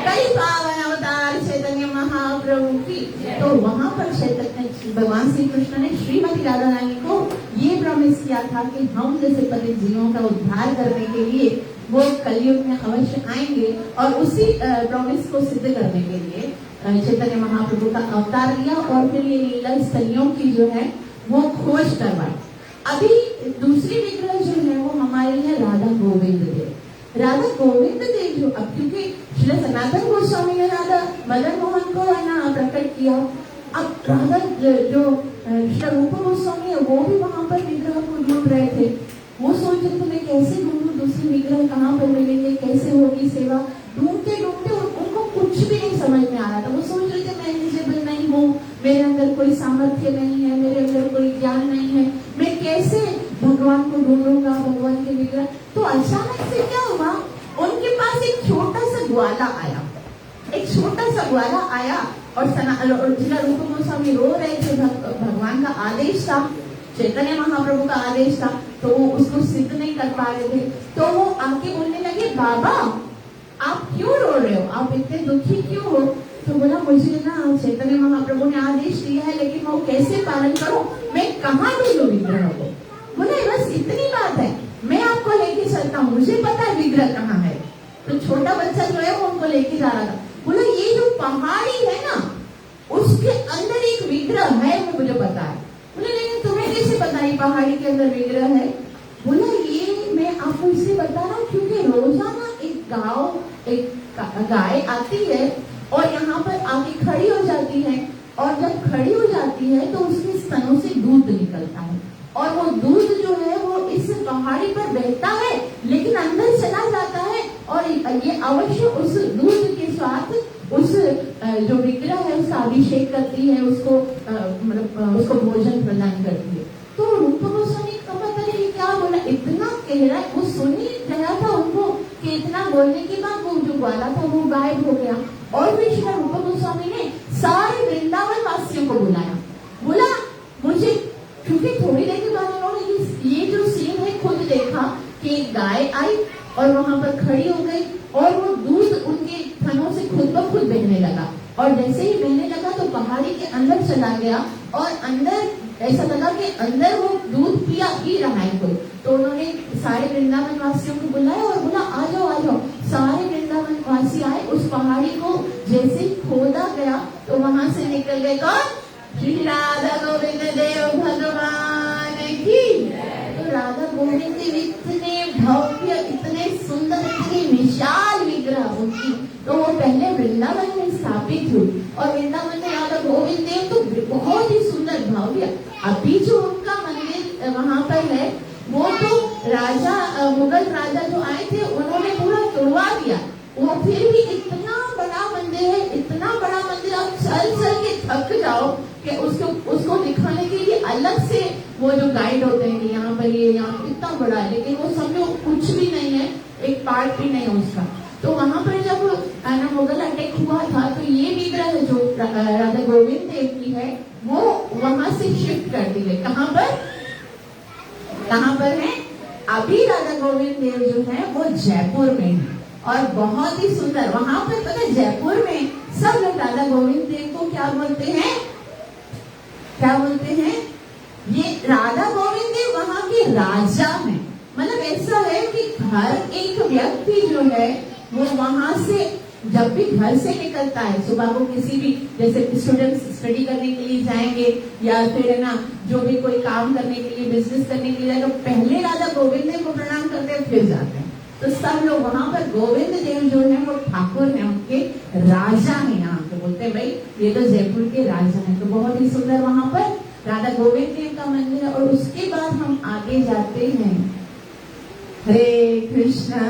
कलि पावन अवतार चैतन्य महाप्रभु की। तो वहां पर चैतन्य भगवान श्री कृष्ण ने श्रीमती राधा रानी को ये प्रॉमिस किया था कि हम जैसे पतित जीवों का उद्धार करने के लिए वो कलयुग में अवश्य आएंगे और उसी प्रॉमिस को सिद्ध करने के लिए चैतन्य महाप्रभु का अवतार लिया और फिर ये लीला स्थलियों की जो है वो खोज करवाई। अभी दूसरी विग्रह जो है वो हमारी है राधा गोविंद देव। राधा गोविंद देव जो अब क्योंकि श्री सनातन गोस्वामी ने राधा मदन मोहन को है ना प्रकट किया, अब राधा जो श्री रूप गोस्वामी है वो भी वहां पर विग्रह को ढूंढ रहे थे। वो सोच रहे थे मैं कैसे ढूंढूं दूसरी विग्रह कहाँ पर मिलेंगे, कैसे होगी सेवा। ढूंढते ढूंढते उनको कुछ भी नहीं समझ में आ रहा था। वो सोच रहे थे मैं एलिजिबल नहीं हूँ, मेरे अंदर कोई सामर्थ्य नहीं है, मेरे अंदर कोई ज्ञान नहीं है, मैं कैसे भगवान को ढूंढूंगा, भगवान के विग्रह। तो अचानक से क्या हुआ, उनके पास एक छोटा सा ग्वाला आया, एक छोटा सा ग्वाला आया और जिला रूप गोस्वामी रो रहे थे। भगवान का आदेश था, चैतन्य महाप्रभु का आदेश था, तो वो उसको सिद्ध नहीं कर पा रहे थे। तो वो आके बोलने लगे बाबा आप क्यों रो रहे हो, आप इतने दुखी क्यों हो। तो बोला मुझे ना चैतन्य महाप्रभु ने आदेश दिया है लेकिन वो कैसे पालन करूं, मैं कहाँ ढूंढूं विग्रह को। बोले बस इतनी बात है, मैं आपको लेके चलता हूँ, मुझे पता है विग्रह कहाँ है। तो छोटा बच्चा जो है वो उनको लेके जा रहा था। बोला ये जो पहाड़ी है ना उसके अंदर एक विग्रह है, वो मुझे पता है। बोले लेकिन तुम्हें कैसे पता है पहाड़ी के अंदर विग्रह है। बोला ये मैं आपको इसलिए बता रहा हूँ क्योंकि रोजाना एक गाय आती है और यहाँ पर आके खड़ी हो जाती है, और जब खड़ी हो जाती है तो उसके स्तनों से दूध निकलता है और वो दूध जो है वो इस पहाड़ी पर बहता है लेकिन अंदर चला जाता है और ये अवश्य उस दूध के साथ उस जो विग्रह है उसका अभिषेक करती है, उसको मतलब उसको भोजन प्रदान करती है। तो रूप गोस्वामी का पता नहीं क्या बोला, इतना कह रहा है, वो सुन ही रहा था उनको कि इतना बोलने के बाद वो जो ग्वाला था वो गायब हो गया। और फिर श्री रूप गोस्वामी ने सारे वृंदावन वासियों को बुलाया, बोला मुझे, क्योंकि थोड़ी देर के बाद उन्होंने ये जो सीन है खुद देखा कि एक गाय आई और वहां पर खड़ी हो गई और वो दूध उनके थनों से खुद ब खुद बहने लगा, और जैसे ही बहने लगा तो पहाड़ी के अंदर चला गया और अंदर ऐसा लगा कि अंदर वो दूध पी रहा है कोई। तो उन्होंने सारे वृंदावन वासियों को बुलाया और बोला आ जाओ। सारे वृंदावन वासी आए, उस पहाड़ी को जैसे खोदा गया तो वहां से निकल गए कौन, श्री राधा गोविंद देव भगवान की। तो राधा गोविंद देव इतने भव्य, इतने सुंदर, इतनी विशाल विग्रह उनकी, तो वो पहले वृंदावन में स्थापित हुई और वृंदावन में राधा गोविंद देव तो बहुत भव्य। अभी जो उनका मंदिर वहां पर है वो तो राजा मुगल राजा जो आए थे उन्होंने पूरा तोड़वा दिया। वो फिर भी इतना बड़ा मंदिर है, इतना बड़ा मंदिर, आप चल चल के थक जाओ कि उसको दिखाने के लिए अलग से वो जो गाइड होते हैं कि यहाँ पर ये यहाँ इतना बड़ा है, लेकिन वो समझो कुछ भी नहीं है, एक पार्ट भी नहीं है उसका। तो वहां पर जब मुगल अटैक हुआ था तो ये विग्रह जो राजा गोविंद देव की है वो वहां से शिफ्ट कर दी गई। कहाँ पर है? अभी राजा गोविंद देव जो है वो जयपुर में है और बहुत ही सुंदर। वहां पर पता है जयपुर में सब लोग राजा गोविंद देव को क्या बोलते हैं? ये राजा गोविंद देव वहां के राजा हैं। मतलब ऐसा है कि हर एक व्यक्ति जो है वो वहां से जब भी घर से निकलता है, सुबह को किसी भी जैसे स्टूडेंट्स स्टडी करने के लिए जाएंगे या फिर है ना जो भी कोई काम करने के लिए, बिजनेस करने के लिए, तो पहले राजा गोविंद देव को प्रणाम करते हैं फिर जाते हैं। तो सब लोग वहां पर गोविंद देव जो है वो ठाकुर है, उनके राजा है। यहाँ पे बोलते हैं भाई ये तो जयपुर के राजा है। तो बहुत ही सुंदर वहां पर राधा गोविंद देव का मंदिर है। और उसके बाद हम आगे जाते हैं, हरे कृष्णा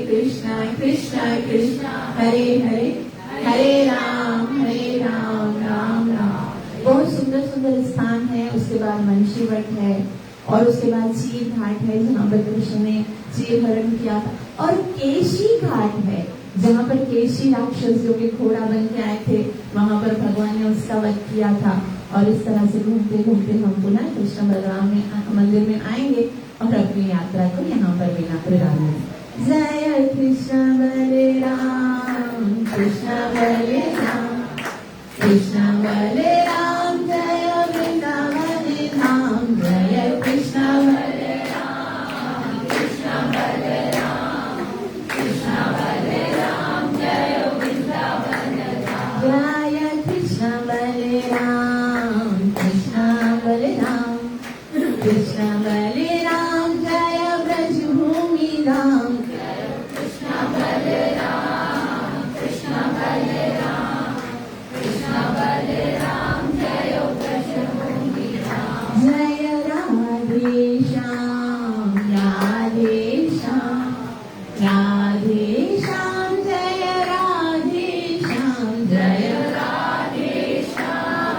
कृष्णा कृष्णा हरे हरे, हरे राम राम राम। बहुत सुंदर सुंदर स्थान है। उसके बाद मंशी वट है और उसके बाद चीर घाट है जहाँ पर कृष्ण ने चीर हरण किया था, और केशी घाट है जहाँ पर केशी राक्षस जो कि घोड़ा बन के आए थे वहां पर भगवान ने उसका वध किया था। और इस तरह से घूमते घूमते हम पुनः कृष्ण बलराम मंदिर में आएंगे और अपनी यात्रा को यहाँ पर विराम देंगे। जय कृष्ण बलराम कृष्ण बलराम कृष्ण बलराम, जय वृंदावन धाम, जय कृष्ण बलराम कृष्ण बलराम कृष्ण बलराम, जय वृंदावन धाम, जय कृष्ण बलराम कृष्ण बलराम कृष्ण बलराम, जय ब्रज भूमि धाम, जय कृष्ण बलराम कृष्ण बलराम कृष्ण बलराम, जय ब्रज भूमि धाम, जय राधे श्याम राधे श्याम राधे श्याम, जय राधे श्याम, जय राधे श्याम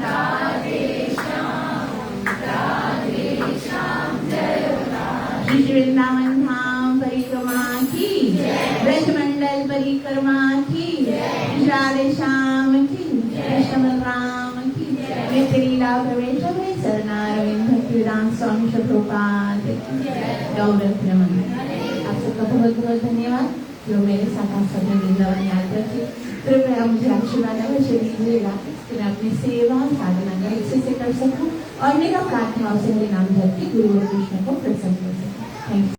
राधे श्याम राधे श्याम, जय राधे। वृंदावन धाम परिक्रमा की, ब्रजमंडल परिक्रमा की, राधे श्याम की, कृष्ण बलराम की, नित्य लीला प्रवेश में शरणारविंद भक्तिवेदांत स्वामी प्रभुपाद गौरव। आप सबका बहुत बहुत धन्यवाद जो मेरे साथ आप सबने वृंदावन यात्रा की। कृपया मुझे आशीर्वाद अवश्य दीजिएगा कि मैं अपनी सेवा साधना का अच्छे से कर सकूं और मेरा प्रार्थनाओं से हरि नाम धरती गुरु और कृष्ण को प्रसन्न कर सकूं। Thank you.